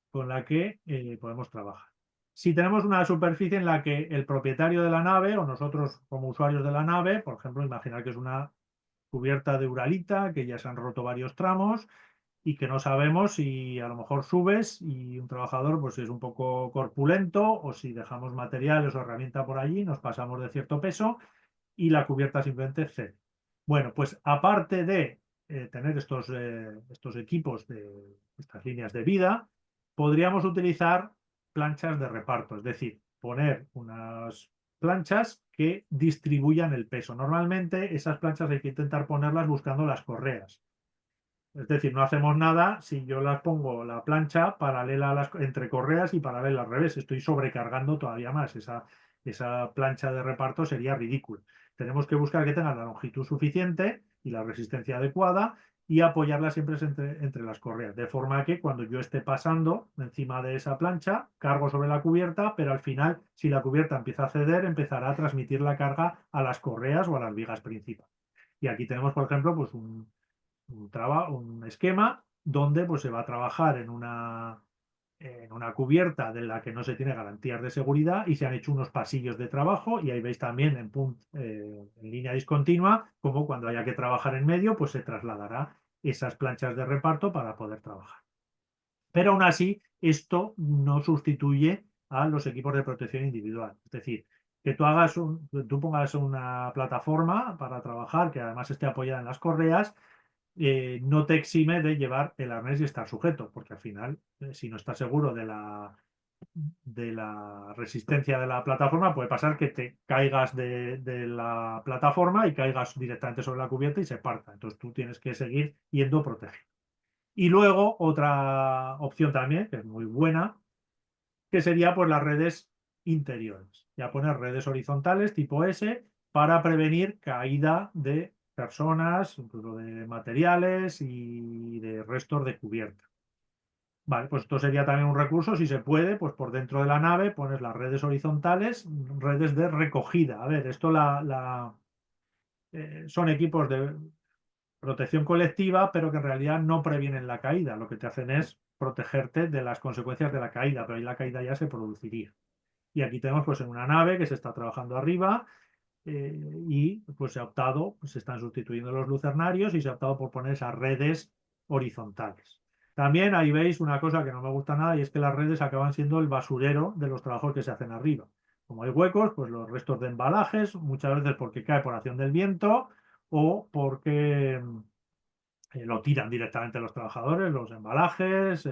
con la que podemos trabajar. Si tenemos una superficie en la que el propietario de la nave o nosotros como usuarios de la nave, por ejemplo, imaginar que es una cubierta de uralita, que ya se han roto varios tramos y que no sabemos si a lo mejor subes y un trabajador pues es un poco corpulento o si dejamos materiales o herramienta por allí, nos pasamos de cierto peso y la cubierta simplemente cede. Bueno, pues aparte de tener estos equipos de estas líneas de vida, podríamos utilizar planchas de reparto, es decir, poner unas planchas que distribuyan el peso. Normalmente esas planchas hay que intentar ponerlas buscando las correas. Es decir, no hacemos nada si yo las pongo la plancha paralela entre correas y paralela al revés. Estoy sobrecargando todavía más. Esa plancha de reparto sería ridícula. Tenemos que buscar que tenga la longitud suficiente y la resistencia adecuada y apoyarla siempre entre las correas. De forma que cuando yo esté pasando encima de esa plancha, cargo sobre la cubierta, pero al final, si la cubierta empieza a ceder, empezará a transmitir la carga a las correas o a las vigas principales. Y aquí tenemos, por ejemplo, pues un esquema donde pues, se va a trabajar en una cubierta de la que no se tiene garantías de seguridad y se han hecho unos pasillos de trabajo y ahí veis también en línea discontinua como cuando haya que trabajar en medio pues se trasladará esas planchas de reparto para poder trabajar. Pero aún así esto no sustituye a los equipos de protección individual. Es decir, que tú pongas una plataforma para trabajar que además esté apoyada en las correas no te exime de llevar el arnés y estar sujeto, porque al final, si no estás seguro de la resistencia de la plataforma, puede pasar que te caigas de la plataforma y caigas directamente sobre la cubierta y se parta. Entonces tú tienes que seguir yendo protegido. Y luego otra opción también, que es muy buena, que sería pues las redes interiores. Ya poner redes horizontales tipo S para prevenir caída de personas, incluso de materiales y de restos de cubierta. Vale, pues esto sería también un recurso, si se puede, pues por dentro de la nave pones las redes horizontales, redes de recogida. A ver, esto son equipos de protección colectiva, pero que en realidad no previenen la caída. Lo que te hacen es protegerte de las consecuencias de la caída, pero ahí la caída ya se produciría. Y aquí tenemos pues en una nave que se está trabajando arriba y pues se ha optado, pues se están sustituyendo los lucernarios y se ha optado por poner esas redes horizontales. También ahí veis una cosa que no me gusta nada y es que las redes acaban siendo el basurero de los trabajos que se hacen arriba. Como hay huecos, pues los restos de embalajes, muchas veces porque cae por acción del viento o porque lo tiran directamente los trabajadores, los embalajes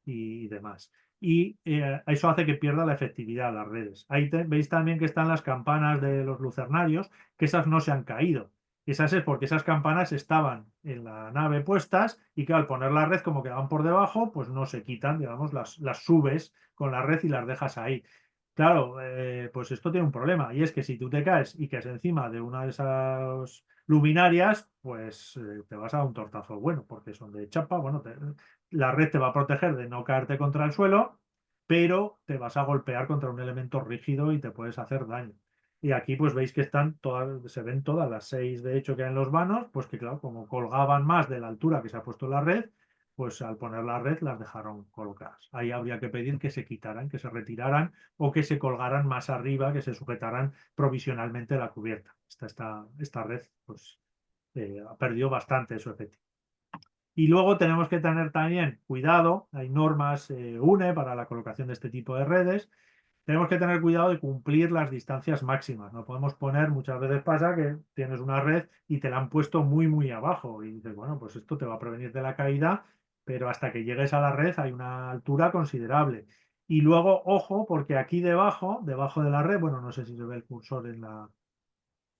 y demás. Y eso hace que pierda la efectividad las redes. Ahí veis también que están las campanas de los lucernarios, que esas no se han caído. Esas es porque esas campanas estaban en la nave puestas y que al poner la red como quedaban por debajo, pues no se quitan, digamos, las subes con la red y las dejas ahí. Claro, pues esto tiene un problema y es que si tú te caes y caes encima de una de esas luminarias, pues te vas a dar un tortazo bueno, porque son de chapa. Bueno, la red te va a proteger de no caerte contra el suelo, pero te vas a golpear contra un elemento rígido y te puedes hacer daño. Y aquí pues veis que se ven todas las 6 de hecho que hay en los vanos, pues que claro, como colgaban más de la altura que se ha puesto la red, pues al poner la red las dejaron colocadas. Ahí habría que pedir que se quitaran, que se retiraran o que se colgaran más arriba, que se sujetaran provisionalmente a la cubierta. Esta red pues, ha perdido bastante su efectividad. Y luego tenemos que tener también cuidado, hay normas UNE para la colocación de este tipo de redes. Tenemos que tener cuidado de cumplir las distancias máximas. No podemos poner, muchas veces pasa que tienes una red y te la han puesto muy, muy abajo. Y dices, bueno, pues esto te va a prevenir de la caída, pero hasta que llegues a la red hay una altura considerable. Y luego, ojo, porque aquí debajo de la red, bueno, no sé si se ve el cursor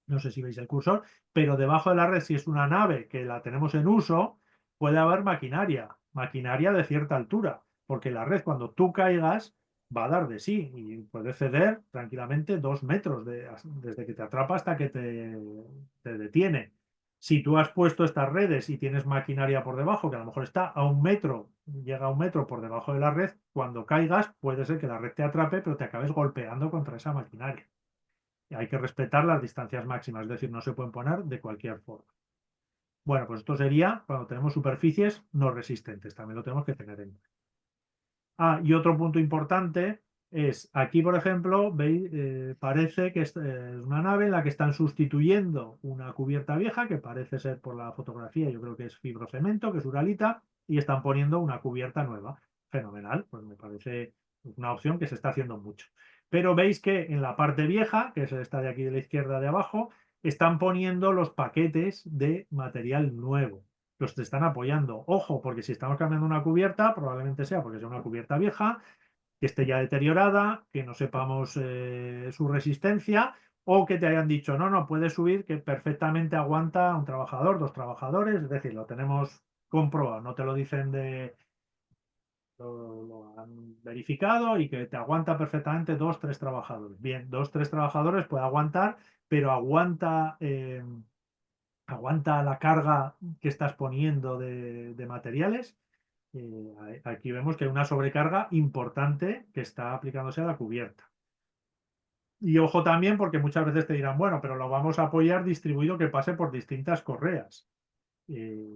no sé si veis el cursor, pero debajo de la red, si es una nave que la tenemos en uso, puede haber maquinaria de cierta altura, porque la red cuando tú caigas va a dar de sí y puede ceder tranquilamente 2 metros desde que te atrapa hasta que te detiene. Si tú has puesto estas redes y tienes maquinaria por debajo, que a lo mejor está a 1 metro, llega a 1 metro por debajo de la red, cuando caigas puede ser que la red te atrape, pero te acabes golpeando contra esa maquinaria. Hay que respetar las distancias máximas, es decir, no se pueden poner de cualquier forma. Bueno, pues esto sería cuando tenemos superficies no resistentes, también lo tenemos que tener en cuenta. Y otro punto importante es, aquí por ejemplo, veis, parece que es una nave en la que están sustituyendo una cubierta vieja, que parece ser por la fotografía, yo creo que es fibrocemento, que es uralita, y están poniendo una cubierta nueva. Fenomenal, pues me parece una opción que se está haciendo mucho. Pero veis que en la parte vieja, que es esta de aquí de la izquierda de abajo, están poniendo los paquetes de material nuevo. Los te están apoyando. Ojo, porque si estamos cambiando una cubierta, probablemente sea porque sea una cubierta vieja, que esté ya deteriorada, que no sepamos su resistencia, o que te hayan dicho, no, no, puedes subir, que perfectamente aguanta un trabajador, 2 trabajadores, es decir, lo tenemos comprobado, no te lo dicen lo han verificado y que te aguanta perfectamente 2, 3 trabajadores. Bien, 2, 3 trabajadores puede aguantar, pero aguanta la carga que estás poniendo de materiales. Aquí vemos que hay una sobrecarga importante que está aplicándose a la cubierta. Y ojo también porque muchas veces te dirán, bueno, pero lo vamos a apoyar distribuido que pase por distintas correas.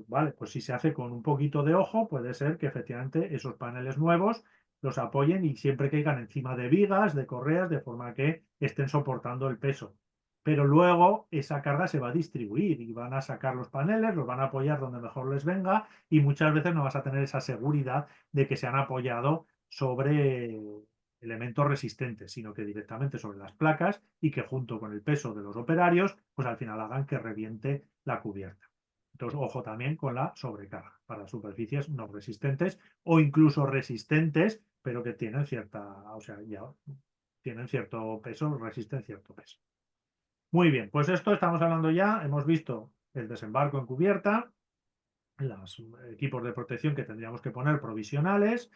Vale, pues si se hace con un poquito de ojo, puede ser que efectivamente esos paneles nuevos los apoyen y siempre caigan encima de vigas, de correas, de forma que estén soportando el peso. Pero luego esa carga se va a distribuir y van a sacar los paneles, los van a apoyar donde mejor les venga y muchas veces no vas a tener esa seguridad de que se han apoyado sobre elementos resistentes, sino que directamente sobre las placas y que junto con el peso de los operarios, pues al final hagan que reviente la cubierta. Entonces, ojo también con la sobrecarga para superficies no resistentes o incluso resistentes, pero que tienen cierta, o sea, ya tienen cierto peso, resisten cierto peso. Muy bien, pues esto estamos hablando ya, hemos visto el desembarco en cubierta, los equipos de protección que tendríamos que poner provisionales.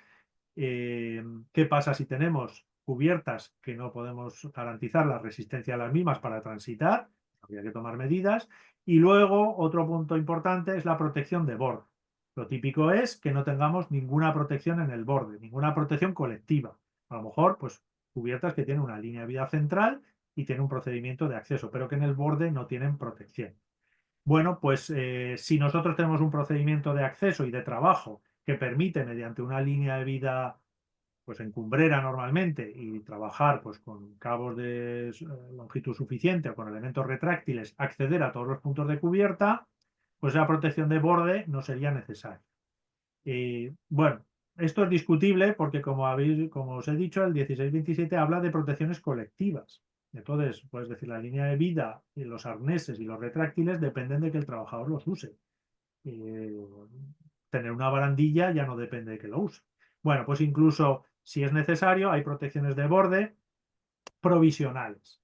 ¿Qué pasa si tenemos cubiertas que no podemos garantizar la resistencia a las mismas para transitar? Habría que tomar medidas. Y luego, otro punto importante es la protección de borde. Lo típico es que no tengamos ninguna protección en el borde, ninguna protección colectiva. A lo mejor, pues, cubiertas que tienen una línea de vida central y tienen un procedimiento de acceso, pero que en el borde no tienen protección. Bueno, pues si nosotros tenemos un procedimiento de acceso y de trabajo que permite, mediante una línea de vida pues en cumbrera normalmente, y trabajar pues con cabos de longitud suficiente o con elementos retráctiles, acceder a todos los puntos de cubierta, pues la protección de borde no sería necesaria. Bueno, esto es discutible porque, como os he dicho, el 1627 habla de protecciones colectivas. Entonces, pues decir, la línea de vida y los arneses y los retráctiles dependen de que el trabajador los use. Eh, Tener una barandilla ya no depende de que lo use. Bueno, pues incluso si es necesario, hay protecciones de borde provisionales.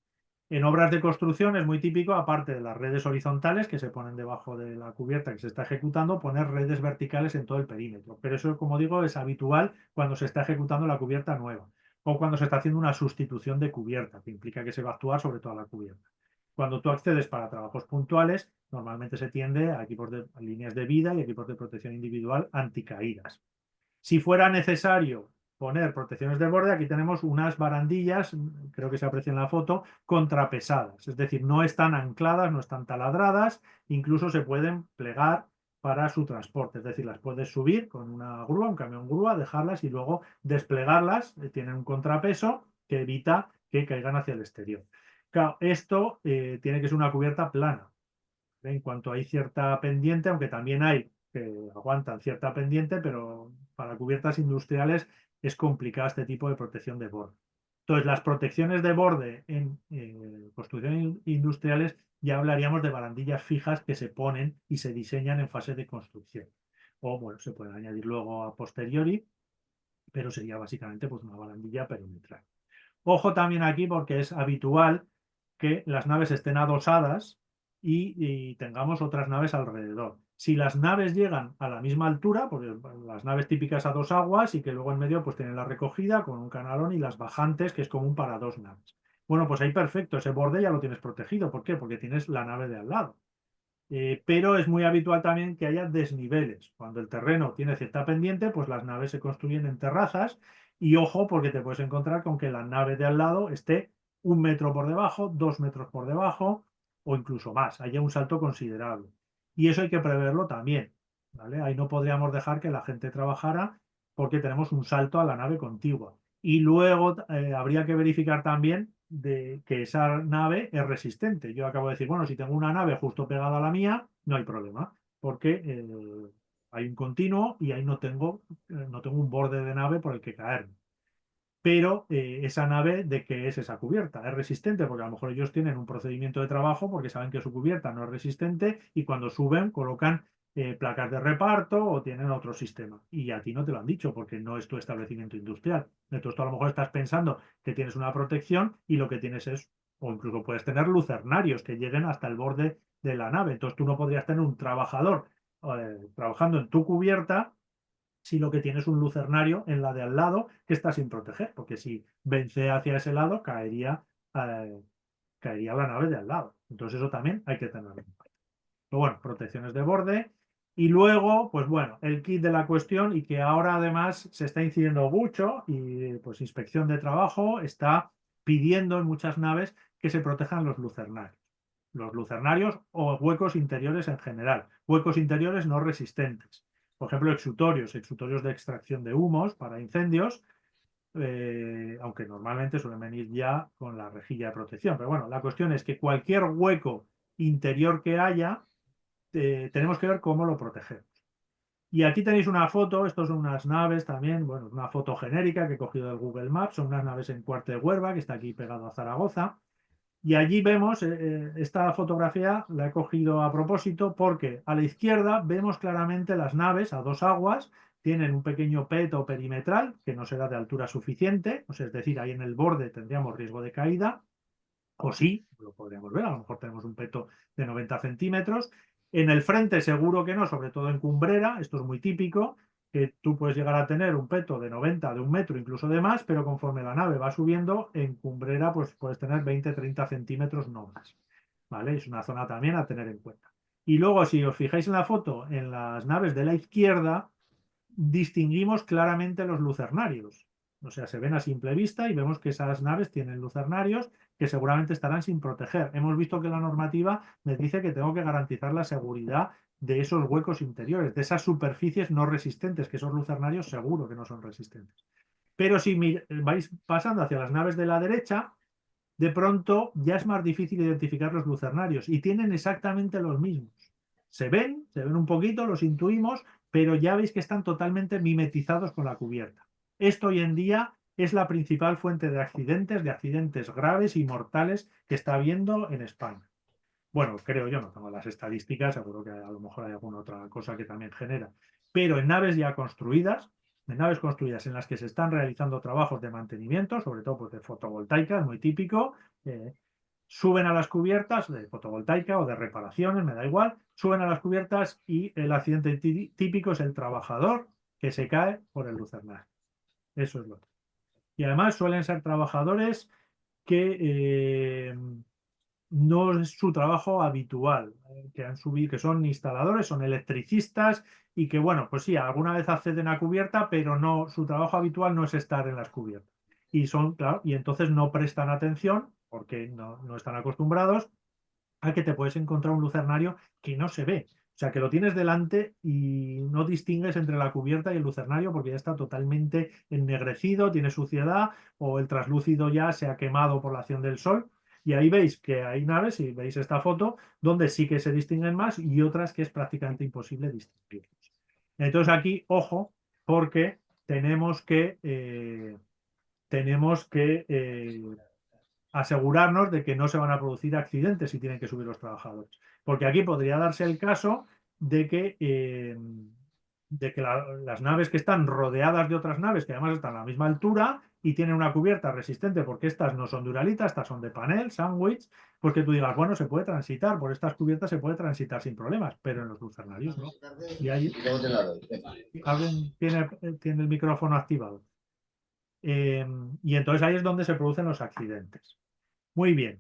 En obras de construcción es muy típico, aparte de las redes horizontales que se ponen debajo de la cubierta que se está ejecutando, poner redes verticales en todo el perímetro. Pero eso, como digo, es habitual cuando se está ejecutando la cubierta nueva o cuando se está haciendo una sustitución de cubierta, que implica que se va a actuar sobre toda la cubierta. Cuando tú accedes para trabajos puntuales, normalmente se tiende a equipos de a líneas de vida y equipos de protección individual anticaídas. Si fuera necesario poner protecciones de borde, aquí tenemos unas barandillas, creo que se aprecia en la foto, contrapesadas. Es decir, no están ancladas, no están taladradas, incluso se pueden plegar para su transporte. Es decir, las puedes subir con una grúa, un camión grúa, dejarlas y luego desplegarlas. Tienen un contrapeso que evita que caigan hacia el exterior. Claro, esto tiene que ser una cubierta plana. En cuanto hay cierta pendiente, aunque también hay que aguantan cierta pendiente, pero para cubiertas industriales es complicado este tipo de protección de borde. Entonces, las protecciones de borde en construcciones industriales ya hablaríamos de barandillas fijas que se ponen y se diseñan en fase de construcción. O, bueno, se pueden añadir luego a posteriori, pero sería básicamente pues, una barandilla perimetral. Ojo también aquí porque es habitual que las naves estén adosadas y tengamos otras naves alrededor. Si las naves llegan a la misma altura, porque las naves típicas a dos aguas y que luego en medio pues tienen la recogida con un canalón y las bajantes, que es común para dos naves. Bueno, pues ahí perfecto, ese borde ya lo tienes protegido. ¿Por qué? Porque tienes la nave de al lado. Pero es muy habitual también que haya desniveles. Cuando el terreno tiene cierta pendiente, pues las naves se construyen en terrazas y ojo porque te puedes encontrar con que la nave de al lado esté 1 metro por debajo, 2 metros por debajo o incluso más, haya un salto considerable. Y eso hay que preverlo también, ¿vale? Ahí no podríamos dejar que la gente trabajara porque tenemos un salto a la nave contigua. Y luego habría que verificar también de que esa nave es resistente. Yo acabo de decir, bueno, si tengo una nave justo pegada a la mía, no hay problema, porque hay un continuo y ahí no tengo un borde de nave por el que caerme. Pero esa nave, ¿de qué es esa cubierta? Es resistente porque a lo mejor ellos tienen un procedimiento de trabajo porque saben que su cubierta no es resistente y cuando suben colocan placas de reparto o tienen otro sistema. Y a ti no te lo han dicho porque no es tu establecimiento industrial. Entonces tú a lo mejor estás pensando que tienes una protección y lo que tienes es, o incluso puedes tener lucernarios que lleguen hasta el borde de la nave. Entonces tú no podrías tener un trabajador trabajando en tu cubierta si lo que tienes es un lucernario en la de al lado que está sin proteger, porque si vence hacia ese lado eh, caería la nave de al lado. Entonces eso también hay que tenerlo en cuenta. Pero bueno, protecciones de borde. Y luego, pues bueno, el kit de la cuestión y que ahora además se está incidiendo mucho y pues inspección de trabajo está pidiendo en muchas naves que se protejan los lucernarios. Los lucernarios o huecos interiores en general, huecos interiores no resistentes. Por ejemplo, exutorios de extracción de humos para incendios, aunque normalmente suelen venir ya con la rejilla de protección. Pero bueno, la cuestión es que cualquier hueco interior que haya, tenemos que ver cómo lo protegemos. Y aquí tenéis una foto, estos son unas naves también, bueno, una foto genérica que he cogido del Google Maps, son unas naves en Cuarte de Huerva, que está aquí pegado a Zaragoza. Y allí vemos, esta fotografía la he cogido a propósito porque a la izquierda vemos claramente las naves a dos aguas, tienen un pequeño peto perimetral que no será de altura suficiente, o sea, es decir, ahí en el borde tendríamos riesgo de caída, o sí, lo podríamos ver, a lo mejor tenemos un peto de 90 centímetros. En el frente seguro que no, sobre todo en cumbrera, esto es muy típico, que tú puedes llegar a tener un peto de 90, de un metro, incluso de más, pero conforme la nave va subiendo, en cumbrera pues puedes tener 20-30 centímetros no más. ¿Vale? Es una zona también a tener en cuenta. Y luego, si os fijáis en la foto, en las naves de la izquierda, distinguimos claramente los lucernarios. O sea, se ven a simple vista y vemos que esas naves tienen lucernarios que seguramente estarán sin proteger. Hemos visto que la normativa me dice que tengo que garantizar la seguridad de esos huecos interiores, de esas superficies no resistentes, que esos lucernarios seguro que no son resistentes. Pero si vais pasando hacia las naves de la derecha, de pronto ya es más difícil identificar los lucernarios y tienen exactamente los mismos. Se ven un poquito, los intuimos, pero ya veis que están totalmente mimetizados con la cubierta. Esto hoy en día es la principal fuente de accidentes graves y mortales que está habiendo en España. Bueno, creo yo, no tengo las estadísticas, seguro que a lo mejor hay alguna otra cosa que también genera. Pero en naves ya construidas, en naves construidas en las que se están realizando trabajos de mantenimiento, sobre todo pues, de fotovoltaica, es muy típico, suben a las cubiertas de fotovoltaica o de reparaciones, me da igual, suben a las cubiertas y el accidente típico es el trabajador que se cae por el lucernario. Eso es lo que. Y además suelen ser trabajadores que no es su trabajo habitual, que han subido, que son instaladores, son electricistas y que, bueno, pues sí, alguna vez acceden a cubierta, pero no, su trabajo habitual no es estar en las cubiertas. Y son, claro, y entonces no prestan atención, porque no están acostumbrados, a que te puedes encontrar un lucernario que no se ve. O sea, que lo tienes delante y no distingues entre la cubierta y el lucernario porque ya está totalmente ennegrecido, tiene suciedad o el traslúcido ya se ha quemado por la acción del sol. Y ahí veis que hay naves, si veis esta foto, donde sí que se distinguen más y otras que es prácticamente imposible distinguirlos. Entonces aquí, ojo, porque tenemos que asegurarnos de que no se van a producir accidentes si tienen que subir los trabajadores. Porque aquí podría darse el caso de que las naves que están rodeadas de otras naves que además están a la misma altura y tienen una cubierta resistente porque estas no son duralitas, estas son de panel, sándwich, pues que tú digas, bueno, se puede transitar, por estas cubiertas se puede transitar sin problemas, pero en los lucernarios no. Y ahí alguien tiene el micrófono activado. Y entonces ahí es donde se producen los accidentes. Muy bien.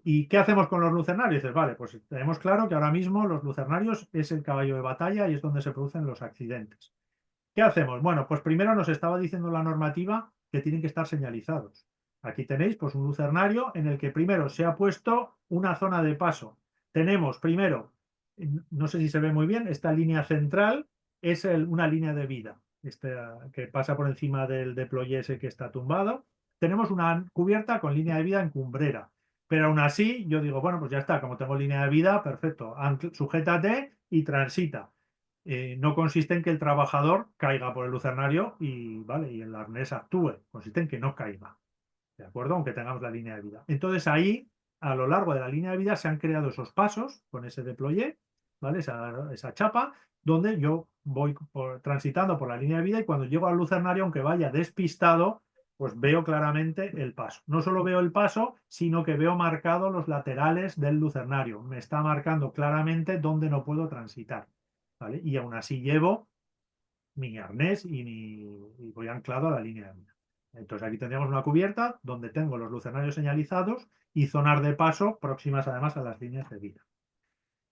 ¿Y qué hacemos con los lucernarios? Dices, vale, pues tenemos claro que ahora mismo los lucernarios es el caballo de batalla y es donde se producen los accidentes. ¿Qué hacemos? Bueno, pues primero nos estaba diciendo la normativa que tienen que estar señalizados. Aquí tenéis pues un lucernario en el que primero se ha puesto una zona de paso. Tenemos primero, no sé si se ve muy bien, esta línea central es una línea de vida, que pasa por encima del deploy ese que está tumbado. Tenemos una cubierta con línea de vida en cumbrera. Pero aún así, yo digo, bueno, pues ya está, como tengo línea de vida, perfecto, sujétate y transita. No consiste en que el trabajador caiga por el lucernario y, ¿vale? Y el arnés actúe, consiste en que no caiga, ¿de acuerdo? Aunque tengamos la línea de vida. Entonces ahí, a lo largo de la línea de vida, se han creado esos pasos con ese deployé, ¿vale? Esa chapa, donde yo voy transitando por la línea de vida y cuando llego al lucernario, aunque vaya despistado, pues veo claramente el paso. No solo veo el paso, sino que veo marcados los laterales del lucernario. Me está marcando claramente dónde no puedo transitar, ¿vale? Y aún así llevo mi arnés y voy anclado a la línea de vida. Entonces aquí tendríamos una cubierta donde tengo los lucernarios señalizados y zonas de paso próximas además a las líneas de vida.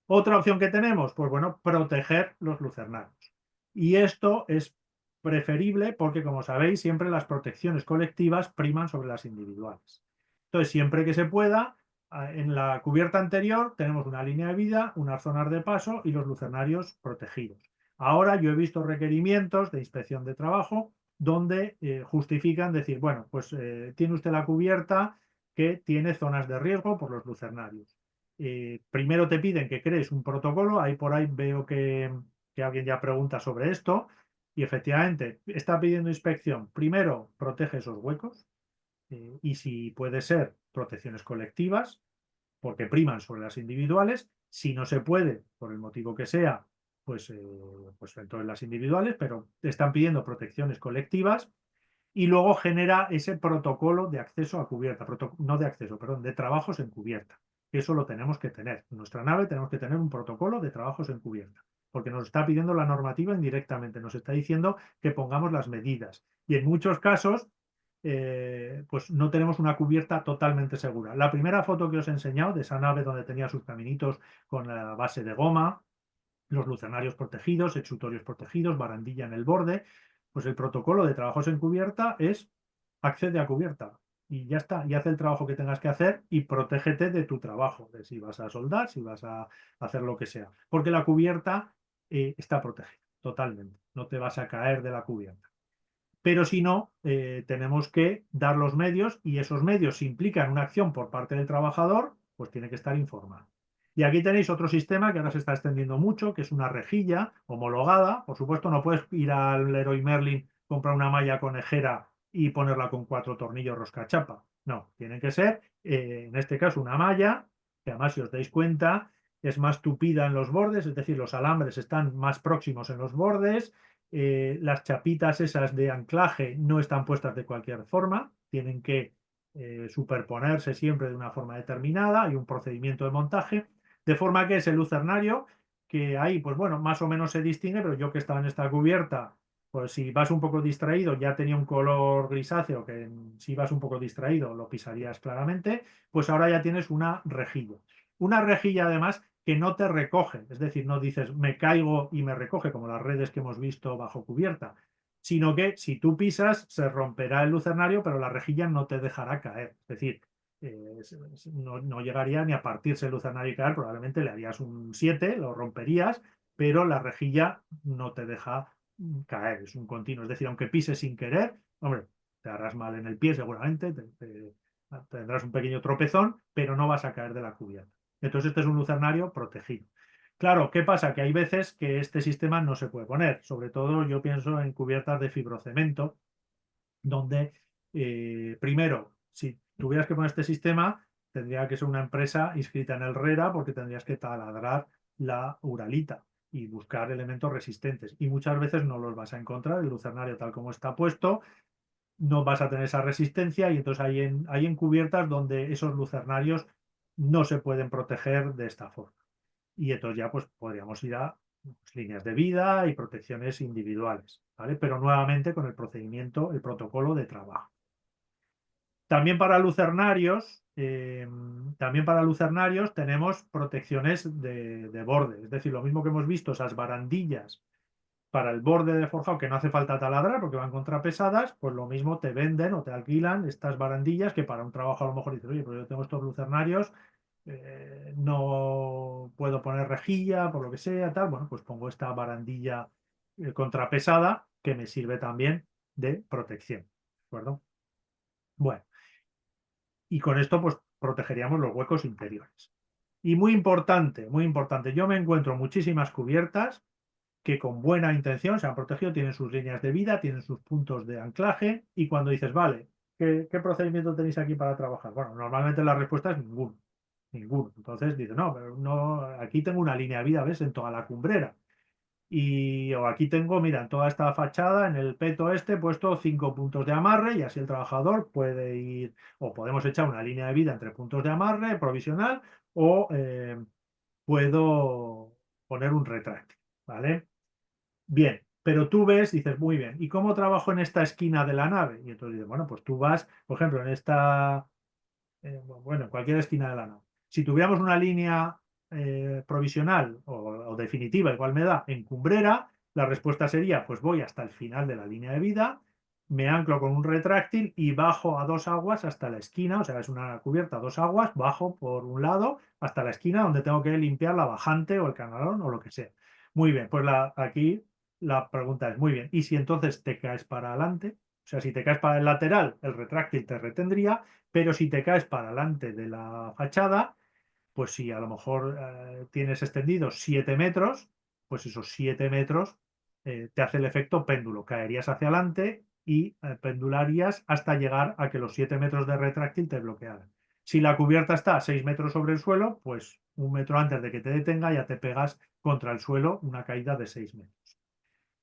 Otra opción que tenemos, pues bueno, proteger los lucernarios. Y esto es preferible porque, como sabéis, siempre las protecciones colectivas priman sobre las individuales. Entonces, siempre que se pueda, en la cubierta anterior tenemos una línea de vida, unas zonas de paso y los lucernarios protegidos. Ahora yo he visto requerimientos de inspección de trabajo donde justifican decir, bueno, pues tiene usted la cubierta que tiene zonas de riesgo por los lucernarios. Primero te piden que crees un protocolo, ahí por ahí veo que alguien ya pregunta sobre esto y efectivamente está pidiendo inspección. Primero, protege esos huecos, y si puede ser protecciones colectivas, porque priman sobre las individuales. Si no se puede, por el motivo que sea, pues entonces las individuales, pero están pidiendo protecciones colectivas y luego genera ese protocolo de acceso a cubierta, no de acceso, perdón, de trabajos en cubierta. Eso lo tenemos que tener. En nuestra nave tenemos que tener un protocolo de trabajos en cubierta, porque nos está pidiendo la normativa indirectamente, nos está diciendo que pongamos las medidas. Y en muchos casos, pues no tenemos una cubierta totalmente segura. La primera foto que os he enseñado de esa nave donde tenía sus caminitos con la base de goma, los lucernarios protegidos, exutorios protegidos, barandilla en el borde, pues el protocolo de trabajos en cubierta es accede a cubierta y ya está, y haz el trabajo que tengas que hacer y protégete de tu trabajo, de si vas a soldar, si vas a hacer lo que sea, porque la cubierta está protegida totalmente, no te vas a caer de la cubierta. Pero si no, tenemos que dar los medios y esos medios si implican una acción por parte del trabajador, pues tiene que estar informado. Y aquí tenéis otro sistema que ahora se está extendiendo mucho, que es una rejilla homologada. Por supuesto, no puedes ir al Leroy Merlin, comprar una malla conejera y ponerla con 4 tornillos roscachapa. No, tiene que ser, en este caso, una malla, que además, si os dais cuenta, es más tupida en los bordes, es decir, los alambres están más próximos en los bordes, las chapitas esas de anclaje no están puestas de cualquier forma, tienen que superponerse siempre de una forma determinada, hay un procedimiento de montaje, de forma que ese lucernario, que ahí, pues bueno, más o menos se distingue, pero yo que estaba en esta cubierta, pues si vas un poco distraído, ya tenía un color grisáceo, que si vas un poco distraído lo pisarías claramente, pues ahora ya tienes una rejilla. Una rejilla además que no te recoge, es decir, no dices me caigo y me recoge como las redes que hemos visto bajo cubierta, sino que si tú pisas se romperá el lucernario, pero la rejilla no te dejará caer, es decir, no llegaría ni a partirse el lucernario y caer, probablemente le harías un 7, lo romperías, pero la rejilla no te deja caer, es un continuo, es decir, aunque pises sin querer, hombre, te harás mal en el pie seguramente, tendrás un pequeño tropezón, pero no vas a caer de la cubierta. Entonces este es un lucernario protegido. Claro, ¿qué pasa? Que hay veces que este sistema no se puede poner. Sobre todo yo pienso en cubiertas de fibrocemento, donde primero, si tuvieras que poner este sistema, tendría que ser una empresa inscrita en el RERA porque tendrías que taladrar la uralita y buscar elementos resistentes. Y muchas veces no los vas a encontrar, el lucernario tal como está puesto, no vas a tener esa resistencia y entonces hay en cubiertas donde esos lucernarios no se pueden proteger de esta forma. Y entonces ya pues podríamos ir a pues, líneas de vida y protecciones individuales, ¿vale? Pero nuevamente con el procedimiento, el protocolo de trabajo. También para lucernarios tenemos protecciones de borde, es decir, lo mismo que hemos visto, esas barandillas para el borde de forjado que no hace falta taladrar porque van contrapesadas, pues lo mismo te venden o te alquilan estas barandillas que para un trabajo a lo mejor dices, oye, pues yo tengo estos lucernarios, no puedo poner rejilla, por lo que sea, tal, bueno, pues pongo esta barandilla contrapesada que me sirve también de protección, ¿de acuerdo? Bueno, y con esto pues protegeríamos los huecos interiores. Y muy importante, yo me encuentro muchísimas cubiertas que con buena intención se han protegido, tienen sus líneas de vida, tienen sus puntos de anclaje y cuando dices, vale, ¿qué procedimiento tenéis aquí para trabajar? Bueno, normalmente la respuesta es ninguno, ninguno. Entonces dices, no, pero no, aquí tengo una línea de vida, ¿ves? En toda la cumbrera. Y o aquí tengo, mira, en toda esta fachada, en el peto este, he puesto 5 puntos de amarre y así el trabajador puede ir, o podemos echar una línea de vida entre puntos de amarre provisional o puedo poner un retráctil, ¿vale? Bien, pero tú ves, dices, muy bien, ¿y cómo trabajo en esta esquina de la nave? Y entonces dices, bueno, pues tú vas, por ejemplo, en esta, bueno, en cualquier esquina de la nave. Si tuviéramos una línea provisional o definitiva, igual me da, en cumbrera, la respuesta sería, pues voy hasta el final de la línea de vida, me anclo con un retráctil y bajo a 2 aguas hasta la esquina, o sea, es una cubierta a 2 aguas, bajo por un lado hasta la esquina donde tengo que limpiar la bajante o el canalón o lo que sea. Muy bien, pues aquí la pregunta es, muy bien, ¿y si entonces te caes para adelante? O sea, si te caes para el lateral, el retráctil te retendría, pero si te caes para adelante de la fachada, pues si a lo mejor tienes extendidos 7 metros, pues esos 7 metros te hace el efecto péndulo. Caerías hacia adelante y pendularías hasta llegar a que los 7 metros de retráctil te bloquearan. Si la cubierta está a 6 metros sobre el suelo, pues 1 metro antes de que te detenga ya te pegas contra el suelo una caída de 6 metros.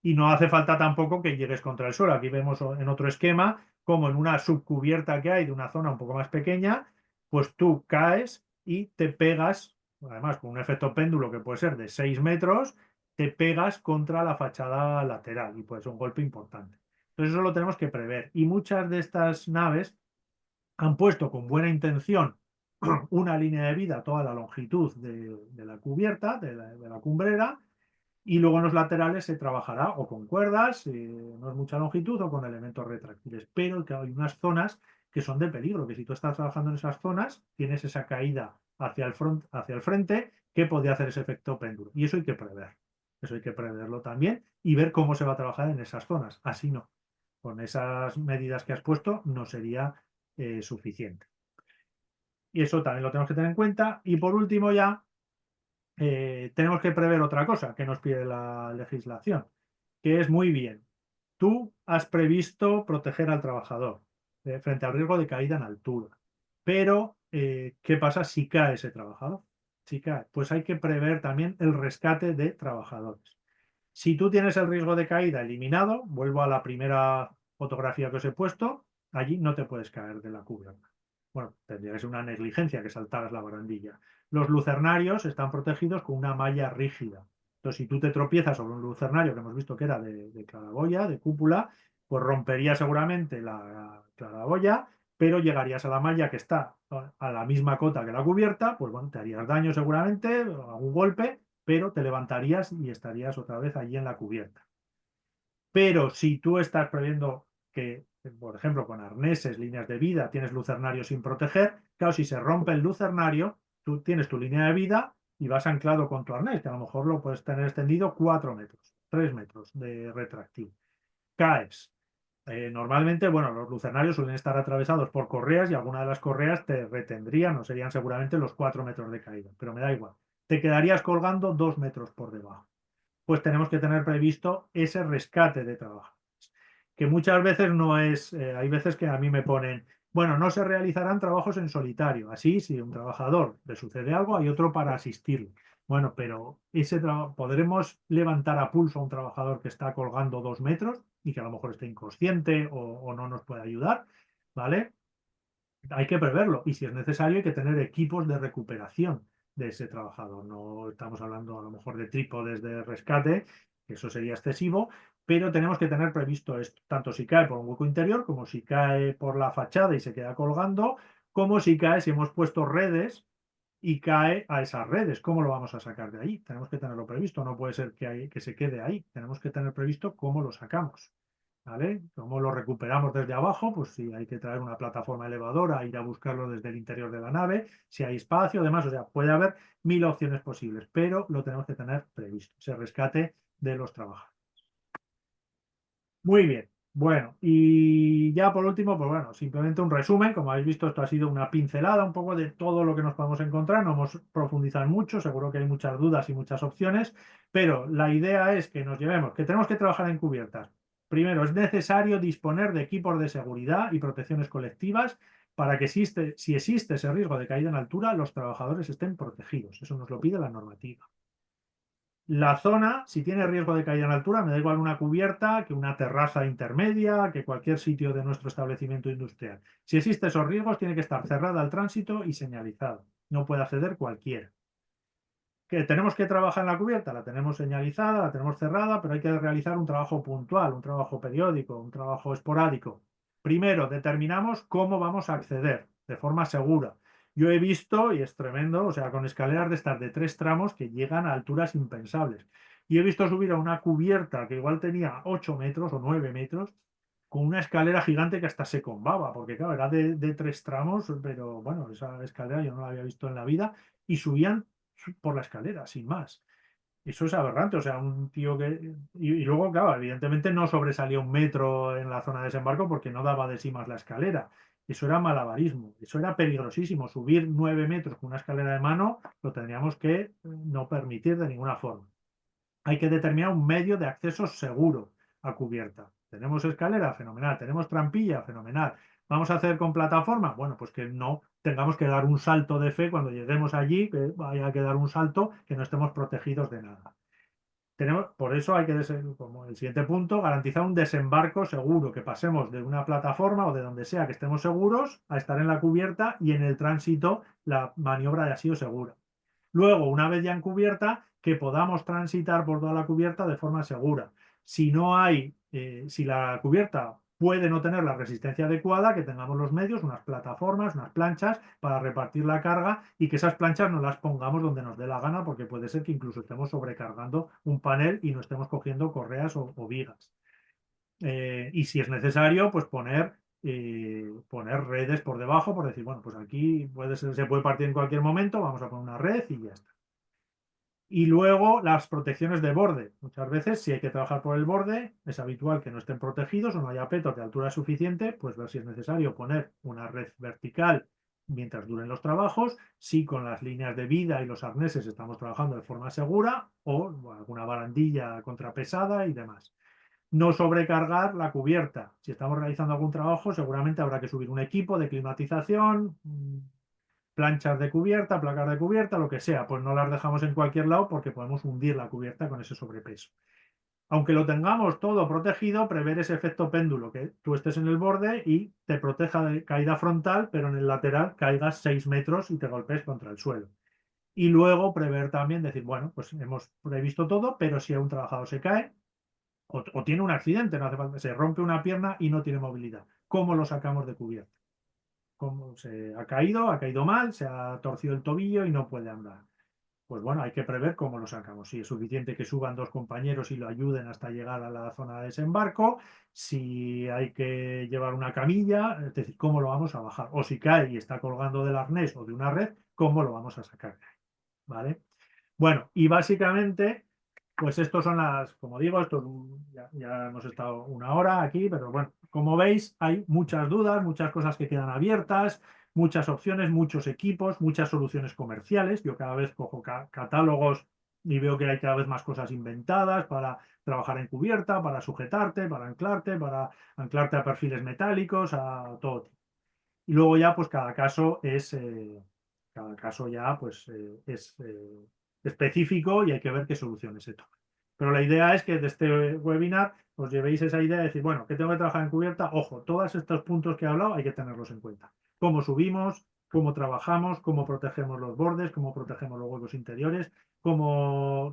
Y no hace falta tampoco que llegues contra el suelo. Aquí vemos en otro esquema como en una subcubierta que hay de una zona un poco más pequeña, pues tú caes y te pegas, además con un efecto péndulo que puede ser de 6 metros, te pegas contra la fachada lateral y puede ser un golpe importante. Entonces eso lo tenemos que prever. Y muchas de estas naves han puesto con buena intención una línea de vida a toda la longitud de la cubierta, de la cumbrera, y luego en los laterales se trabajará o con cuerdas, no es mucha longitud, o con elementos retráctiles. Pero que hay unas zonas que son de peligro, que si tú estás trabajando en esas zonas, tienes esa caída hacia el frente que podría hacer ese efecto péndulo. Y eso hay que prever. Eso hay que preverlo también y ver cómo se va a trabajar en esas zonas. Así no. Con esas medidas que has puesto no sería suficiente. Y eso también lo tenemos que tener en cuenta. Y por último ya, tenemos que prever otra cosa que nos pide la legislación, que es muy bien. Tú has previsto proteger al trabajador frente al riesgo de caída en altura. Pero, ¿qué pasa si cae ese trabajador? Si cae, pues hay que prever también el rescate de trabajadores. Si tú tienes el riesgo de caída eliminado, vuelvo a la primera fotografía que os he puesto, allí no te puedes caer de la cubierta. Bueno, tendría que ser una negligencia que saltaras la barandilla. Los lucernarios están protegidos con una malla rígida. Entonces, si tú te tropiezas sobre un lucernario que hemos visto que era de claraboya, de cúpula, pues rompería seguramente la claraboya, pero llegarías a la malla que está a la misma cota que la cubierta, pues bueno, te harías daño seguramente, algún golpe, pero te levantarías y estarías otra vez allí en la cubierta. Pero si tú estás previendo que, por ejemplo, con arneses, líneas de vida, tienes lucernario sin proteger, claro, si se rompe el lucernario, tú tienes tu línea de vida y vas anclado con tu arnés, que a lo mejor lo puedes tener extendido 4 metros, 3 metros de retractivo. Caes. Normalmente, bueno, los lucernarios suelen estar atravesados por correas y alguna de las correas te retendrían, no serían seguramente los 4 metros de caída, pero me da igual. Te quedarías colgando 2 metros por debajo. Pues tenemos que tener previsto ese rescate de trabajadores. Que muchas veces no es, hay veces que a mí me ponen, bueno, no se realizarán trabajos en solitario. Así, si un trabajador le sucede algo, hay otro para asistirle. Bueno, pero podremos levantar a pulso a un trabajador que está colgando 2 metros y que a lo mejor esté inconsciente o no nos puede ayudar, ¿vale? Hay que preverlo y si es necesario hay que tener equipos de recuperación de ese trabajador. No estamos hablando a lo mejor de trípodes de rescate, que eso sería excesivo, pero tenemos que tener previsto esto, tanto si cae por un hueco interior, como si cae por la fachada y se queda colgando, como si cae si hemos puesto redes y cae a esas redes. ¿Cómo lo vamos a sacar de ahí? Tenemos que tenerlo previsto, no puede ser que se quede ahí. Tenemos que tener previsto cómo lo sacamos. ¿Vale? ¿Cómo lo recuperamos desde abajo? Pues si hay que traer una plataforma elevadora, ir a buscarlo desde el interior de la nave, si hay espacio, demás, o sea, puede haber 1000 opciones posibles, pero lo tenemos que tener previsto, ese rescate de los trabajadores. Muy bien, bueno, y ya por último, pues bueno, simplemente un resumen, como habéis visto, esto ha sido una pincelada un poco de todo lo que nos podemos encontrar, no hemos profundizado mucho, seguro que hay muchas dudas y muchas opciones, pero la idea es que nos llevemos, que tenemos que trabajar en cubiertas. Primero, es necesario disponer de equipos de seguridad y protecciones colectivas para que si existe ese riesgo de caída en altura, los trabajadores estén protegidos. Eso nos lo pide la normativa. La zona, si tiene riesgo de caída en altura, me da igual una cubierta que una terraza intermedia, que cualquier sitio de nuestro establecimiento industrial. Si existen esos riesgos, tiene que estar cerrada al tránsito y señalizada. No puede acceder cualquiera. ¿Que tenemos que trabajar en la cubierta? La tenemos señalizada, la tenemos cerrada, pero hay que realizar un trabajo puntual, un trabajo periódico, un trabajo esporádico. Primero, determinamos cómo vamos a acceder de forma segura. Yo he visto, y es tremendo, o sea, con escaleras de estas de 3 tramos que llegan a alturas impensables. Y he visto subir a una cubierta que igual tenía 8 metros o 9 metros, con una escalera gigante que hasta se combaba, porque claro, era de 3 tramos, pero bueno, esa escalera yo no la había visto en la vida, y subían por la escalera, sin más. Eso es aberrante, o sea, un tío que... Y luego, claro, evidentemente no sobresalía 1 metro en la zona de desembarco porque no daba de sí más la escalera. Eso era malabarismo, eso era peligrosísimo. Subir 9 metros con una escalera de mano lo tendríamos que no permitir de ninguna forma. Hay que determinar un medio de acceso seguro a cubierta. ¿Tenemos escalera? Fenomenal. ¿Tenemos trampilla? Fenomenal. ¿Vamos a hacer con plataforma? Bueno, pues que no tengamos que dar un salto de fe cuando lleguemos allí, que vaya que dar un salto, que no estemos protegidos de nada. Por eso hay que, como el siguiente punto, garantizar un desembarco seguro, que pasemos de una plataforma o de donde sea que estemos seguros a estar en la cubierta y en el tránsito la maniobra haya sido segura. Luego, una vez ya en cubierta, que podamos transitar por toda la cubierta de forma segura. Si no hay, si la cubierta puede no tener la resistencia adecuada, que tengamos los medios, unas plataformas, unas planchas para repartir la carga y que esas planchas no las pongamos donde nos dé la gana, porque puede ser que incluso estemos sobrecargando un panel y no estemos cogiendo correas o vigas. Y si es necesario, pues poner redes por debajo, por decir, bueno, pues aquí se puede partir en cualquier momento, vamos a poner una red y ya está. Y luego las protecciones de borde. Muchas veces, si hay que trabajar por el borde, es habitual que no estén protegidos o no haya petos de altura suficiente, pues ver si es necesario poner una red vertical mientras duren los trabajos, si con las líneas de vida y los arneses estamos trabajando de forma segura, o alguna barandilla contrapesada y demás. No sobrecargar la cubierta. Si estamos realizando algún trabajo, seguramente habrá que subir un equipo de climatización, planchas de cubierta, placas de cubierta, lo que sea. Pues no las dejamos en cualquier lado porque podemos hundir la cubierta con ese sobrepeso. Aunque lo tengamos todo protegido, prever ese efecto péndulo, que tú estés en el borde y te proteja de caída frontal, pero en el lateral caigas 6 metros y te golpees contra el suelo. Y luego prever también, decir, bueno, pues hemos previsto todo, pero si un trabajador se cae, o tiene un accidente, no hace falta, se rompe una pierna y no tiene movilidad. ¿Cómo lo sacamos de cubierta? ¿Cómo se ha caído mal, se ha torcido el tobillo y no puede andar? Pues bueno, hay que prever cómo lo sacamos. Si es suficiente que suban 2 compañeros y lo ayuden hasta llegar a la zona de desembarco, si hay que llevar una camilla, es decir, cómo lo vamos a bajar. O si cae y está colgando del arnés o de una red, cómo lo vamos a sacar. ¿Vale? Bueno, y básicamente, pues estos son como digo, ya hemos estado una hora aquí, pero bueno, como veis, hay muchas dudas, muchas cosas que quedan abiertas, muchas opciones, muchos equipos, muchas soluciones comerciales. Yo cada vez cojo catálogos y veo que hay cada vez más cosas inventadas para trabajar en cubierta, para sujetarte, para anclarte a perfiles metálicos, a todo tipo. Y luego ya, pues cada caso ya pues es específico y hay que ver qué soluciones se toman. Pero la idea es que de este webinar os llevéis esa idea de decir, bueno, que tengo que trabajar en cubierta, ojo, todos estos puntos que he hablado hay que tenerlos en cuenta. Cómo subimos, cómo trabajamos, cómo protegemos los bordes, cómo protegemos los huecos interiores,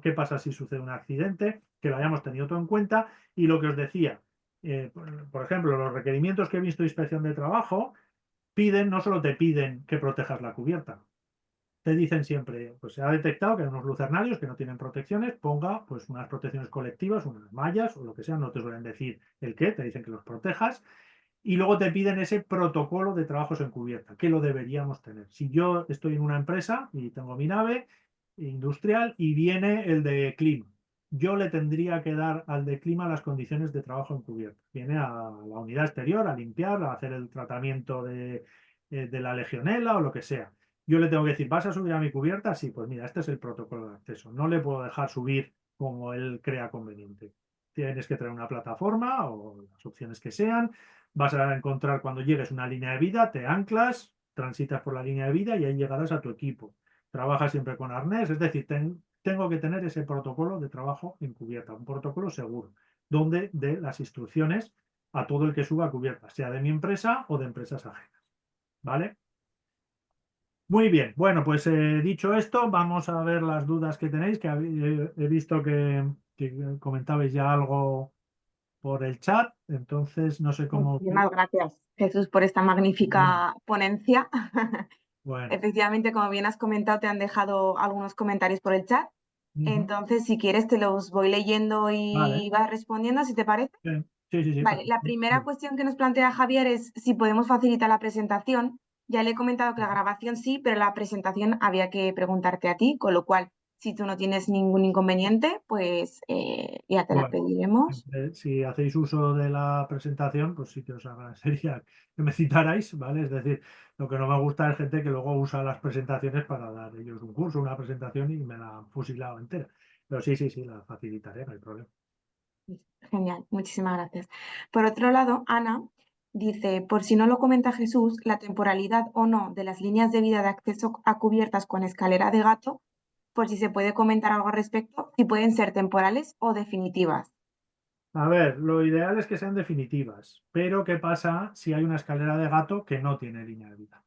qué pasa si sucede un accidente, que lo hayamos tenido todo en cuenta. Y lo que os decía, por ejemplo, los requerimientos que he visto de inspección de trabajo, no solo te piden que protejas la cubierta, te dicen siempre, pues se ha detectado que hay unos lucernarios que no tienen protecciones, ponga pues unas protecciones colectivas, unas mallas o lo que sea, no te suelen decir el qué, te dicen que los protejas y luego te piden ese protocolo de trabajos en cubierta, que lo deberíamos tener. Si yo estoy en una empresa y tengo mi nave industrial y viene el de clima, yo le tendría que dar al de clima las condiciones de trabajo en cubierta. Viene a la unidad exterior a limpiar, a hacer el tratamiento de la legionela o lo que sea. Yo le tengo que decir, ¿vas a subir a mi cubierta? Sí, pues mira, este es el protocolo de acceso. No le puedo dejar subir como él crea conveniente. Tienes que traer una plataforma o las opciones que sean. Vas a encontrar cuando llegues una línea de vida, te anclas, transitas por la línea de vida y ahí llegarás a tu equipo. Trabajas siempre con arnés, es decir, tengo que tener ese protocolo de trabajo en cubierta, un protocolo seguro, donde dé las instrucciones a todo el que suba a cubierta, sea de mi empresa o de empresas ajenas. ¿Vale? Muy bien, bueno, pues dicho esto, vamos a ver las dudas que tenéis, que he visto que comentabais ya algo por el chat, entonces no sé cómo... Muchísimas gracias, Jesús, por esta magnífica ponencia. Bueno, Efectivamente, como bien has comentado, te han dejado algunos comentarios por el chat. Entonces, si quieres, te los voy leyendo vale, y vas respondiendo, si te parece. sí, sí, sí, Vale, la perfecto. primera cuestión que nos plantea Javier es si podemos facilitar la presentación. Ya le he comentado que la grabación sí, pero la presentación había que preguntarte a ti, con lo cual, si tú no tienes ningún inconveniente, pues ya te la Bueno, pediremos. si hacéis uso de la presentación, pues sí que os agradecería que me citarais, ¿vale? Es decir, lo que no me gusta es gente que luego usa las presentaciones para dar ellos un curso, una presentación y me la han fusilado entera. Pero sí, sí, sí, la facilitaré, no hay problema. Genial, muchísimas gracias. Por otro lado, Ana dice, por si no lo comenta Jesús, la temporalidad o no de las líneas de vida de acceso a cubiertas con escalera de gato, por si se puede comentar algo al respecto, si pueden ser temporales o definitivas. A ver, lo ideal es que sean definitivas, pero ¿qué pasa si hay una escalera de gato que no tiene línea de vida?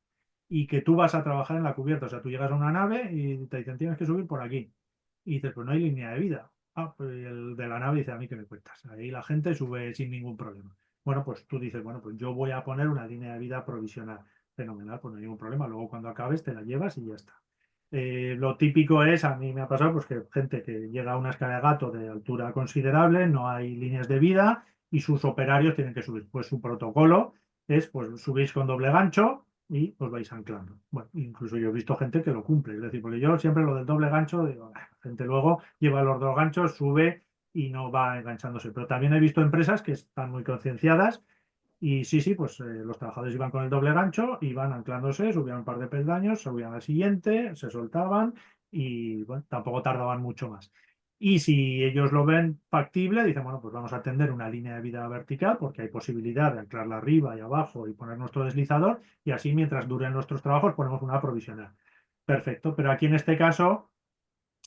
Y que tú vas a trabajar en la cubierta, o sea, tú llegas a una nave y te dicen tienes que subir por aquí. Y dices, pues no hay línea de vida. Ah, pues el de la nave dice, a mí qué me cuentas. Ahí la gente sube sin ningún problema. Bueno, pues tú dices, bueno, pues yo voy a poner una línea de vida provisional. Fenomenal, pues no hay ningún problema. Luego cuando acabes te la llevas y ya está. Lo típico es, a mí me ha pasado, pues que gente que llega a una escala de gato de altura considerable, no hay líneas de vida y sus operarios tienen que subir. Pues su protocolo es, pues subís con doble gancho y os vais anclando. Bueno, incluso yo he visto gente que lo cumple, es decir, porque yo siempre lo del doble gancho, digo, la gente luego lleva los dos ganchos, sube y no va enganchándose. Pero también he visto empresas que están muy concienciadas y sí, sí, pues los trabajadores iban con el doble gancho, iban anclándose, subían un par de peldaños, subían al siguiente, se soltaban y bueno, tampoco tardaban mucho más. Y si ellos lo ven factible, dicen, bueno, pues vamos a tender una línea de vida vertical porque hay posibilidad de anclarla arriba y abajo y poner nuestro deslizador y así mientras duren nuestros trabajos ponemos una provisional. Perfecto, pero aquí en este caso,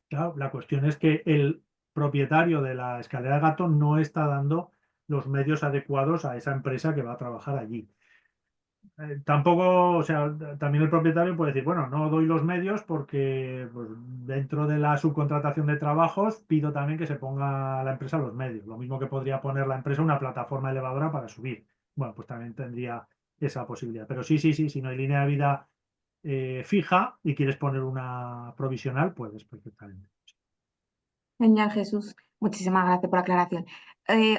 claro, la cuestión es que el propietario de la escalera de gato no está dando los medios adecuados a esa empresa que va a trabajar allí. Tampoco, o sea, también el propietario puede decir, bueno, no doy los medios porque pues, dentro de la subcontratación de trabajos pido también que se ponga la empresa los medios. Lo mismo que podría poner la empresa una plataforma elevadora para subir. Bueno, pues también tendría esa posibilidad. Pero sí, sí, sí, si no hay línea de vida fija y quieres poner una provisional, puedes perfectamente. Genial, Jesús. Muchísimas gracias por la aclaración.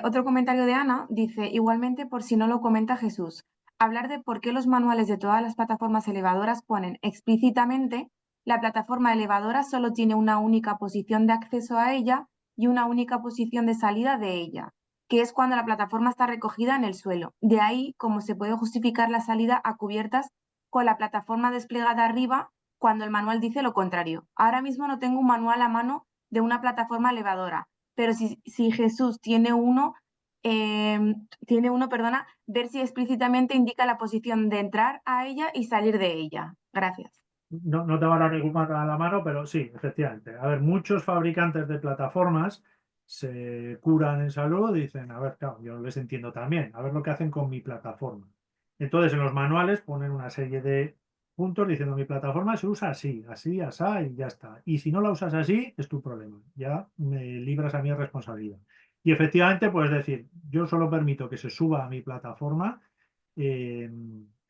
Otro comentario de Ana dice, igualmente, por si no lo comenta Jesús, hablar de por qué los manuales de todas las plataformas elevadoras ponen explícitamente la plataforma elevadora solo tiene una única posición de acceso a ella y una única posición de salida de ella, que es cuando la plataforma está recogida en el suelo. De ahí cómo se puede justificar la salida a cubiertas con la plataforma desplegada arriba cuando el manual dice lo contrario. Ahora mismo no tengo un manual a mano de una plataforma elevadora. Pero si Jesús tiene uno, perdona, ver si explícitamente indica la posición de entrar a ella y salir de ella. Gracias. No, no te van a ningún a la mano, pero sí, efectivamente. A ver, muchos fabricantes de plataformas se curan en salud y dicen, a ver, claro, yo les entiendo también, a ver lo que hacen con mi plataforma. Entonces, en los manuales ponen una serie de puntos diciendo mi plataforma se usa así, así, asá y ya está. Y si no la usas así, es tu problema. Ya me libras a mi responsabilidad. Y efectivamente, puedes decir, yo solo permito que se suba a mi plataforma eh,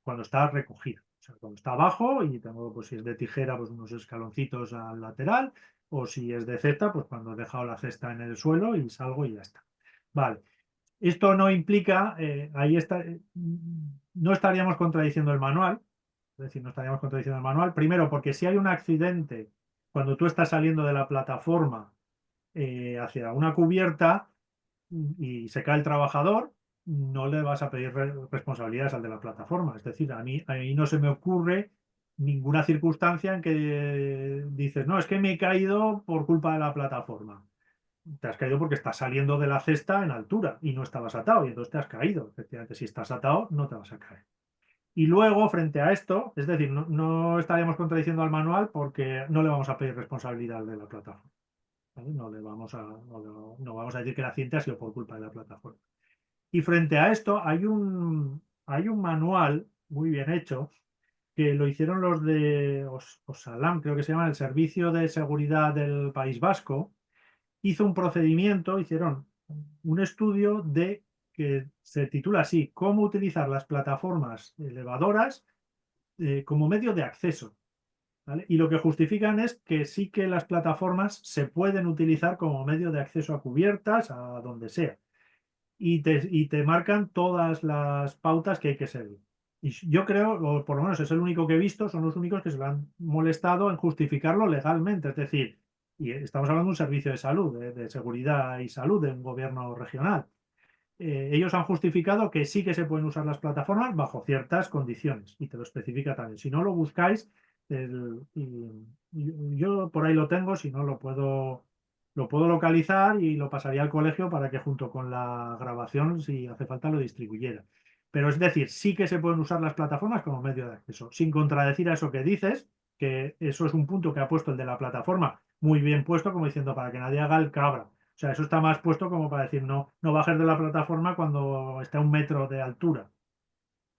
cuando está recogida. O sea, cuando está abajo y tengo, pues si es de tijera, pues unos escaloncitos al lateral, o si es de cesta, pues cuando he dejado la cesta en el suelo y salgo y ya está. Vale. Esto no implica, ahí está, no estaríamos contradiciendo el manual, es decir, no estaríamos contradiciendo el manual, primero porque si hay un accidente cuando tú estás saliendo de la plataforma hacia una cubierta, y se cae el trabajador, no le vas a pedir responsabilidades al de la plataforma. Es decir, a mí no se me ocurre ninguna circunstancia en que dices, no, es que me he caído por culpa de la plataforma. Te has caído porque estás saliendo de la cesta en altura y no estabas atado y entonces te has caído. Efectivamente, si estás atado, no te vas a caer. Y luego, frente a esto, es decir, no estaríamos contradiciendo al manual porque no le vamos a pedir responsabilidad al de la plataforma. ¿Vale? No vamos a decir que el accidente ha sido por culpa de la plataforma. Y frente a esto hay un manual muy bien hecho que lo hicieron los de Osalam, creo que se llama el Servicio de Seguridad del País Vasco. Hizo un procedimiento, hicieron un estudio de que se titula así, cómo utilizar las plataformas elevadoras como medio de acceso. ¿Vale? Y lo que justifican es que sí que las plataformas se pueden utilizar como medio de acceso a cubiertas, a donde sea. Y te marcan todas las pautas que hay que seguir. Y yo creo, o por lo menos es el único que he visto, son los únicos que se lo han molestado en justificarlo legalmente. Es decir, y estamos hablando de un servicio de salud, de seguridad y salud de un gobierno regional. Ellos han justificado que sí que se pueden usar las plataformas bajo ciertas condiciones y te lo especifica también. Si no lo buscáis, yo por ahí lo tengo, si no lo puedo lo puedo localizar y lo pasaría al colegio para que junto con la grabación, si hace falta, lo distribuyera. Pero es decir, sí que se pueden usar las plataformas como medio de acceso, sin contradecir a eso que dices, que eso es un punto que ha puesto el de la plataforma, muy bien puesto, como diciendo, para que nadie haga el cabra. O sea, eso está más puesto como para decir, no, no bajes de la plataforma cuando esté a 1 metro de altura,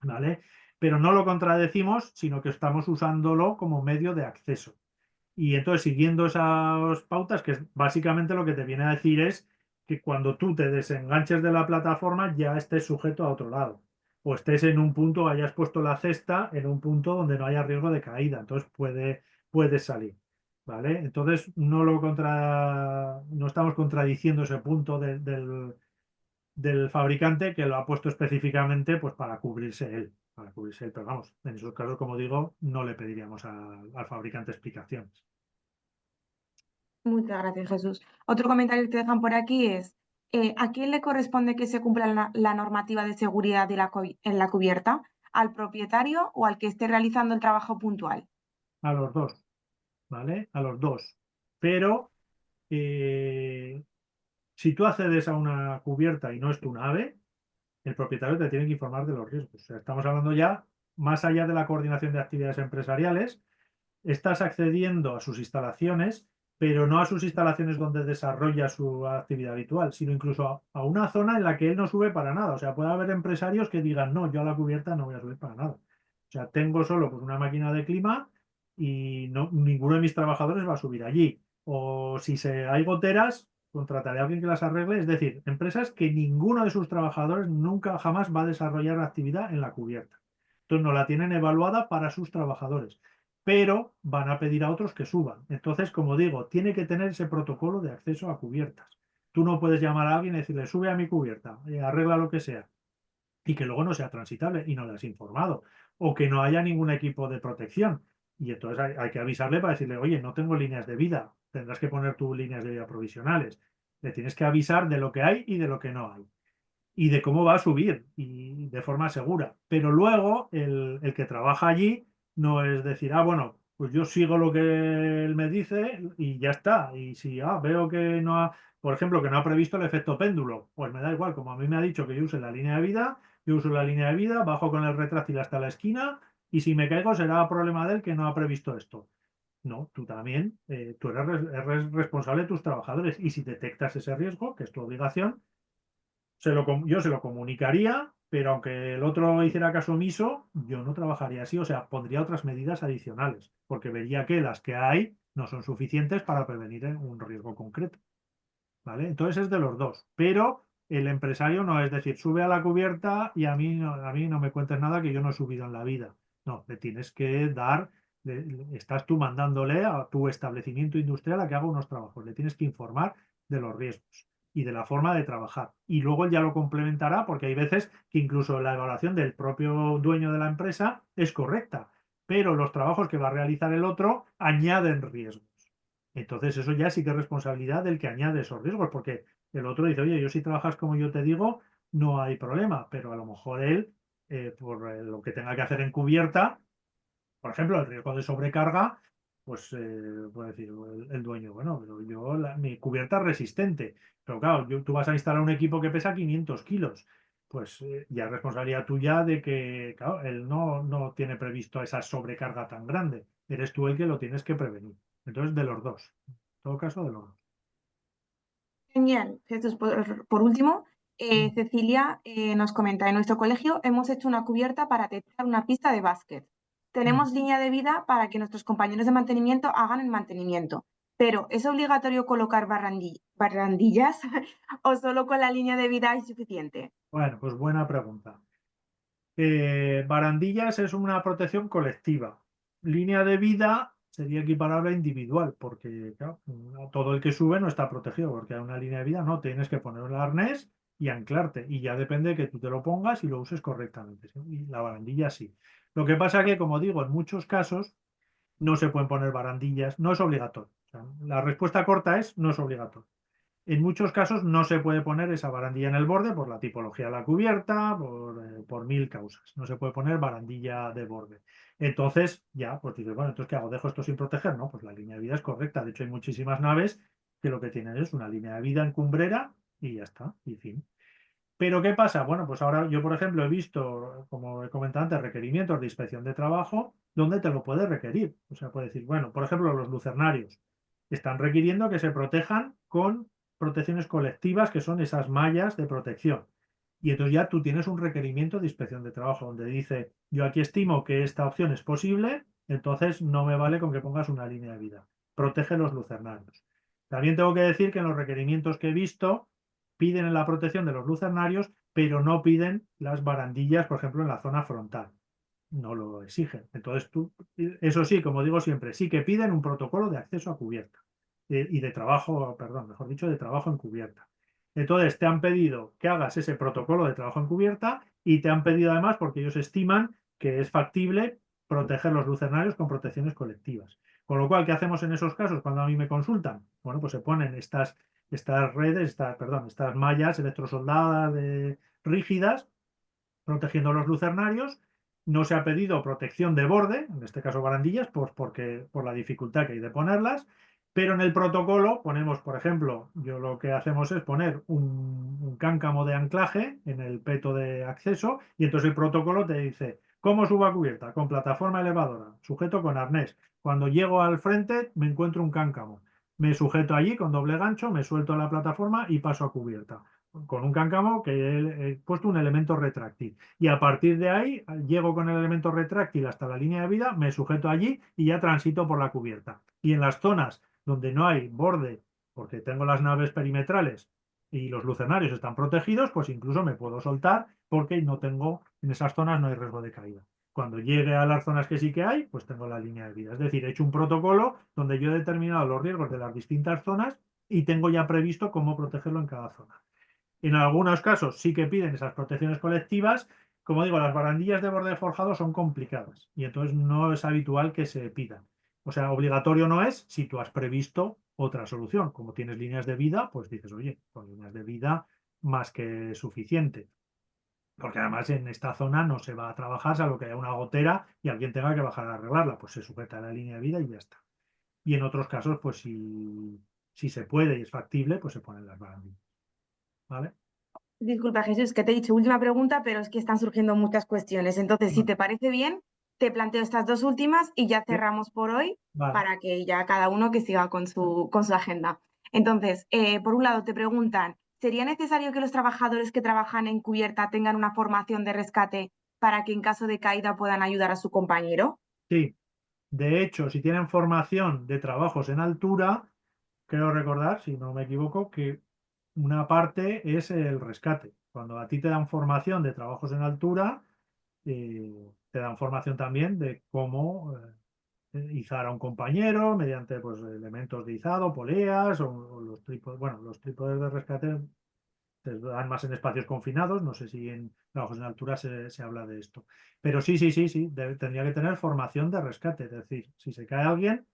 ¿vale? Pero no lo contradecimos, sino que estamos usándolo como medio de acceso. Y entonces, siguiendo esas pautas, que es básicamente lo que te viene a decir es que cuando tú te desenganches de la plataforma ya estés sujeto a otro lado. O estés en un punto, hayas puesto la cesta en un punto donde no haya riesgo de caída. Entonces puedes salir. ¿Vale? Entonces no estamos contradiciendo ese punto del fabricante que lo ha puesto específicamente pues, para cubrirse él. Para cubrirse él. Pero vamos, en esos casos, como digo, no le pediríamos al fabricante explicaciones. Muchas gracias, Jesús. Otro comentario que te dejan por aquí es, ¿a quién le corresponde que se cumpla la normativa de seguridad en la cubierta? ¿Al propietario o al que esté realizando el trabajo puntual? A los dos. ¿Vale? A los dos. Pero eh, si tú accedes a una cubierta y no es tu nave, el propietario te tiene que informar de los riesgos. O sea, estamos hablando ya más allá de la coordinación de actividades empresariales, estás accediendo a sus instalaciones, pero no a sus instalaciones donde desarrolla su actividad habitual, sino incluso a una zona en la que él no sube para nada. O sea, puede haber empresarios que digan, no, yo a la cubierta no voy a subir para nada. O sea, tengo solo pues, una máquina de clima y no, ninguno de mis trabajadores va a subir allí. O si hay goteras, contrataré a alguien que las arregle. Es decir, empresas que ninguno de sus trabajadores nunca jamás va a desarrollar actividad en la cubierta. Entonces no la tienen evaluada para sus trabajadores, pero van a pedir a otros que suban. Entonces, como digo, tiene que tener ese protocolo de acceso a cubiertas. Tú no puedes llamar a alguien y decirle, sube a mi cubierta, arregla lo que sea, y que luego no sea transitable y no le has informado, o que no haya ningún equipo de protección. Y entonces hay que avisarle para decirle, oye, no tengo líneas de vida, tendrás que poner tus líneas de vida provisionales. Le tienes que avisar de lo que hay y de lo que no hay y de cómo va a subir y de forma segura. Pero luego el que trabaja allí no es decir, ah, bueno, pues yo sigo lo que él me dice y ya está. Y si veo que no ha, por ejemplo, que no ha previsto el efecto péndulo, pues me da igual, como a mí me ha dicho que yo use la línea de vida, yo uso la línea de vida, bajo con el retráctil hasta la esquina y si me caigo será problema de él que no ha previsto esto. No, tú también, tú eres responsable de tus trabajadores y si detectas ese riesgo, que es tu obligación, yo se lo comunicaría, pero aunque el otro hiciera caso omiso, yo no trabajaría así, o sea, pondría otras medidas adicionales, porque vería que las que hay no son suficientes para prevenir un riesgo concreto, ¿vale? Entonces es de los dos, pero el empresario no es decir, sube a la cubierta y a mí no me cuentes nada que yo no he subido en la vida. No, le tienes que dar, estás tú mandándole a tu establecimiento industrial a que haga unos trabajos, le tienes que informar de los riesgos y de la forma de trabajar. Y luego él ya lo complementará porque hay veces que incluso la evaluación del propio dueño de la empresa es correcta, pero los trabajos que va a realizar el otro añaden riesgos. Entonces eso ya sí que es responsabilidad del que añade esos riesgos, porque el otro dice, oye, yo si trabajas como yo te digo, no hay problema, pero a lo mejor él, por lo que tenga que hacer en cubierta, por ejemplo, el riesgo de sobrecarga, pues puede decir el dueño, bueno, pero mi cubierta es resistente, pero claro, tú vas a instalar un equipo que pesa 500 kilos, pues ya es responsabilidad tuya de que, claro, él no tiene previsto esa sobrecarga tan grande, eres tú el que lo tienes que prevenir. Entonces, de los dos, en todo caso, de los dos. Genial, Jesús. Por último, Mm. Cecilia nos comenta, en nuestro colegio hemos hecho una cubierta para techar una pista de básquet. Mm. Tenemos línea de vida para que nuestros compañeros de mantenimiento hagan el mantenimiento, pero ¿es obligatorio colocar barandillas o solo con la línea de vida es suficiente? Bueno, pues buena pregunta. Barandillas es una protección colectiva. Línea de vida sería equiparable a individual, porque claro, todo el que sube no está protegido, porque hay una línea de vida, no, tienes que poner el arnés y anclarte, y ya depende de que tú te lo pongas y lo uses correctamente, ¿sí? Y la barandilla sí. Lo que pasa que, como digo, en muchos casos no se pueden poner barandillas, no es obligatorio. O sea, la respuesta corta es no es obligatorio. En muchos casos no se puede poner esa barandilla en el borde por la tipología de la cubierta, por mil causas. No se puede poner barandilla de borde. Entonces, ya, pues dices, bueno, entonces, ¿qué hago? ¿Dejo esto sin proteger? No, pues la línea de vida es correcta. De hecho, hay muchísimas naves que lo que tienen es una línea de vida en cumbrera y ya está, y fin. Pero ¿qué pasa? Bueno, pues ahora yo, por ejemplo, he visto, como he comentado antes, requerimientos de inspección de trabajo donde te lo puede requerir. O sea, puede decir, bueno, por ejemplo, los lucernarios están requiriendo que se protejan con protecciones colectivas, que son esas mallas de protección. Y entonces ya tú tienes un requerimiento de inspección de trabajo donde dice, yo aquí estimo que esta opción es posible, entonces no me vale con que pongas una línea de vida. Protege los lucernarios. También tengo que decir que en los requerimientos que he visto piden en la protección de los lucernarios, pero no piden las barandillas, por ejemplo, en la zona frontal. No lo exigen. Entonces tú, eso sí, como digo siempre, sí que piden un protocolo de acceso a cubierta y de trabajo, perdón, mejor dicho, de trabajo en cubierta. Entonces te han pedido que hagas ese protocolo de trabajo en cubierta y te han pedido además, porque ellos estiman que es factible proteger los lucernarios con protecciones colectivas. Con lo cual, ¿qué hacemos en esos casos cuando a mí me consultan? Bueno, pues se ponen estas redes, perdón, estas mallas electrosoldadas rígidas protegiendo los lucernarios. No se ha pedido protección de borde, en este caso barandillas, pues porque, por la dificultad que hay de ponerlas, pero en el protocolo ponemos, por ejemplo, yo lo que hacemos es poner un cáncamo de anclaje en el peto de acceso y entonces el protocolo te dice, ¿cómo subo a cubierta? Con plataforma elevadora, sujeto con arnés. Cuando llego al frente me encuentro un cáncamo. Me sujeto allí con doble gancho, me suelto la plataforma y paso a cubierta con un cáncamo que he puesto un elemento retráctil. Y a partir de ahí llego con el elemento retráctil hasta la línea de vida, me sujeto allí y ya transito por la cubierta. Y en las zonas donde no hay borde, porque tengo las naves perimetrales y los lucernarios están protegidos, pues incluso me puedo soltar porque no tengo, en esas zonas no hay riesgo de caída. Cuando llegue a las zonas que sí que hay, pues tengo la línea de vida. Es decir, he hecho un protocolo donde yo he determinado los riesgos de las distintas zonas y tengo ya previsto cómo protegerlo en cada zona. En algunos casos sí que piden esas protecciones colectivas. Como digo, las barandillas de borde forjado son complicadas y entonces no es habitual que se pidan. O sea, obligatorio no es si tú has previsto otra solución. Como tienes líneas de vida, pues dices, oye, con líneas de vida más que suficiente. Porque además en esta zona no se va a trabajar, salvo que haya una gotera y alguien tenga que bajar a arreglarla. Pues se sujeta a la línea de vida y ya está. Y en otros casos, pues si se puede y es factible, pues se ponen las barandillas. ¿Vale? Disculpa, Jesús, que te he dicho última pregunta, pero es que están surgiendo muchas cuestiones. Entonces, si Vale. te parece bien, te planteo estas dos últimas y ya Sí. cerramos por hoy Vale. para que ya cada uno que siga con su agenda. Entonces, por un lado, te preguntan, ¿sería necesario que los trabajadores que trabajan en cubierta tengan una formación de rescate para que en caso de caída puedan ayudar a su compañero? Sí, de hecho, si tienen formación de trabajos en altura, creo recordar, si no me equivoco, que una parte es el rescate. Cuando a ti te dan formación de trabajos en altura, te dan formación también de cómo izar a un compañero mediante pues, elementos de izado, poleas o los trípodes. Bueno, los trípodes de rescate se dan más en espacios confinados, no sé si en trabajos en altura se habla de esto. Pero sí, sí, sí, sí, tendría que tener formación de rescate, es decir, si se cae alguien,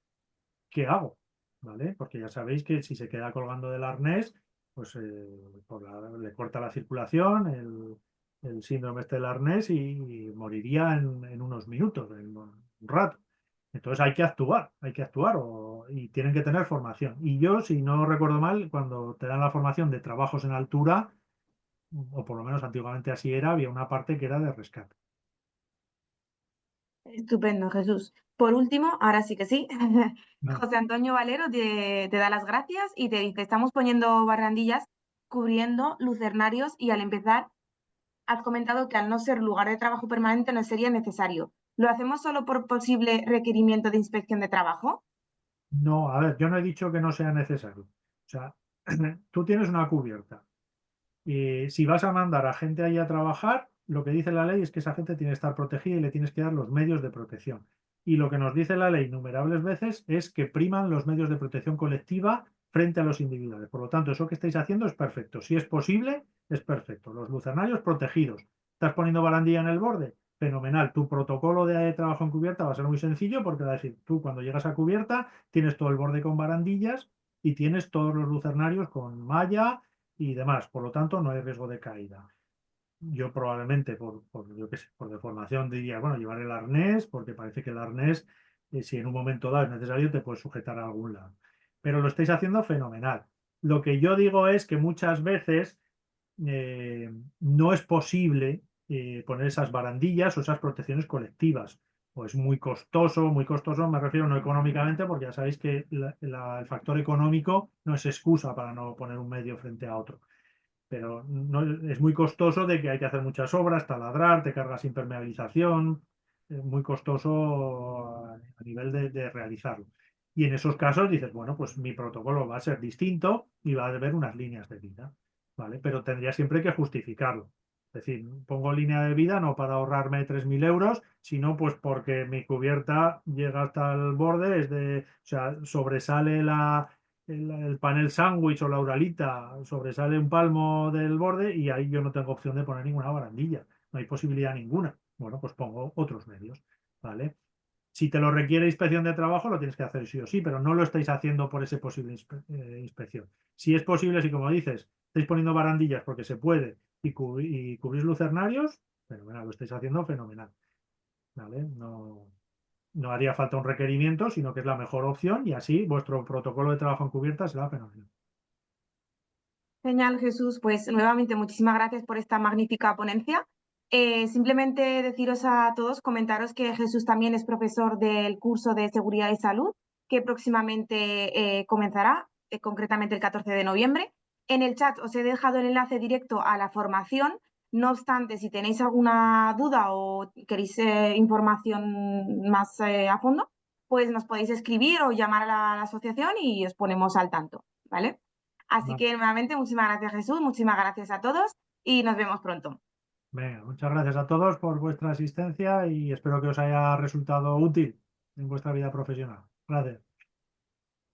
¿qué hago? ¿Vale? Porque ya sabéis que si se queda colgando del arnés, pues le corta la circulación, el síndrome este del arnés y moriría en unos minutos, en un rato. Entonces hay que actuar y tienen que tener formación. Y yo, si no recuerdo mal, cuando te dan la formación de trabajos en altura, o por lo menos antiguamente así era, había una parte que era de rescate. Estupendo, Jesús. Por último, ahora sí que sí, No. José Antonio Valero te da las gracias y te dice, estamos poniendo barrandillas cubriendo lucernarios y al empezar has comentado que al no ser lugar de trabajo permanente no sería necesario. ¿Lo hacemos solo por posible requerimiento de inspección de trabajo? No, a ver, yo no he dicho que no sea necesario. O sea, tú tienes una cubierta. Y si vas a mandar a gente ahí a trabajar, lo que dice la ley es que esa gente tiene que estar protegida y le tienes que dar los medios de protección. Y lo que nos dice la ley innumerables veces es que priman los medios de protección colectiva frente a los individuales. Por lo tanto, eso que estáis haciendo es perfecto. Si es posible, es perfecto. Los lucernarios protegidos. ¿Estás poniendo barandilla en el borde? Fenomenal. Tu protocolo de trabajo en cubierta va a ser muy sencillo porque va a decir, tú cuando llegas a cubierta tienes todo el borde con barandillas y tienes todos los lucernarios con malla y demás. Por lo tanto, no hay riesgo de caída. Yo probablemente, yo qué sé, por deformación diría, bueno, llevar el arnés, porque parece que el arnés, si en un momento dado es necesario, te puede sujetar a algún lado. pero lo estáis haciendo fenomenal. Lo que yo digo es que muchas veces no es posible poner esas barandillas o esas protecciones colectivas. O es muy costoso me refiero no económicamente, porque ya sabéis que el factor económico no es excusa para no poner un medio frente a otro. Pero no, es muy costoso de que hay que hacer muchas obras, taladrar, te cargas impermeabilización, es muy costoso a nivel de realizarlo. Y en esos casos dices, bueno, pues mi protocolo va a ser distinto y va a haber unas líneas de vida, ¿vale? Pero tendría siempre que justificarlo. Es decir, pongo línea de vida no para ahorrarme 3.000 euros, sino pues porque mi cubierta llega hasta el borde, o sea, sobresale el panel sándwich o la uralita, sobresale un palmo del borde y ahí yo no tengo opción de poner ninguna barandilla, no hay posibilidad ninguna. Bueno, pues pongo otros medios, ¿vale? Si te lo requiere inspección de trabajo, lo tienes que hacer sí o sí, pero no lo estáis haciendo por ese posible inspección. Si es posible, si como dices, estáis poniendo barandillas porque se puede y cubrís lucernarios, fenomenal, lo estáis haciendo fenomenal, ¿vale? No, no haría falta un requerimiento, sino que es la mejor opción y así vuestro protocolo de trabajo en cubierta será fenomenal. Genial, Jesús. Pues nuevamente muchísimas gracias por esta magnífica ponencia. Simplemente deciros a todos, comentaros que Jesús también es profesor del curso de Seguridad y Salud, que próximamente comenzará, concretamente el 14 de noviembre. En el chat os he dejado el enlace directo a la formación. No obstante, si tenéis alguna duda o queréis información más a fondo, pues nos podéis escribir o llamar a la asociación y os ponemos al tanto, ¿vale? Así Vale. que nuevamente, muchísimas gracias Jesús, muchísimas gracias a todos y nos vemos pronto. Venga, muchas gracias a todos por vuestra asistencia y espero que os haya resultado útil en vuestra vida profesional. Gracias.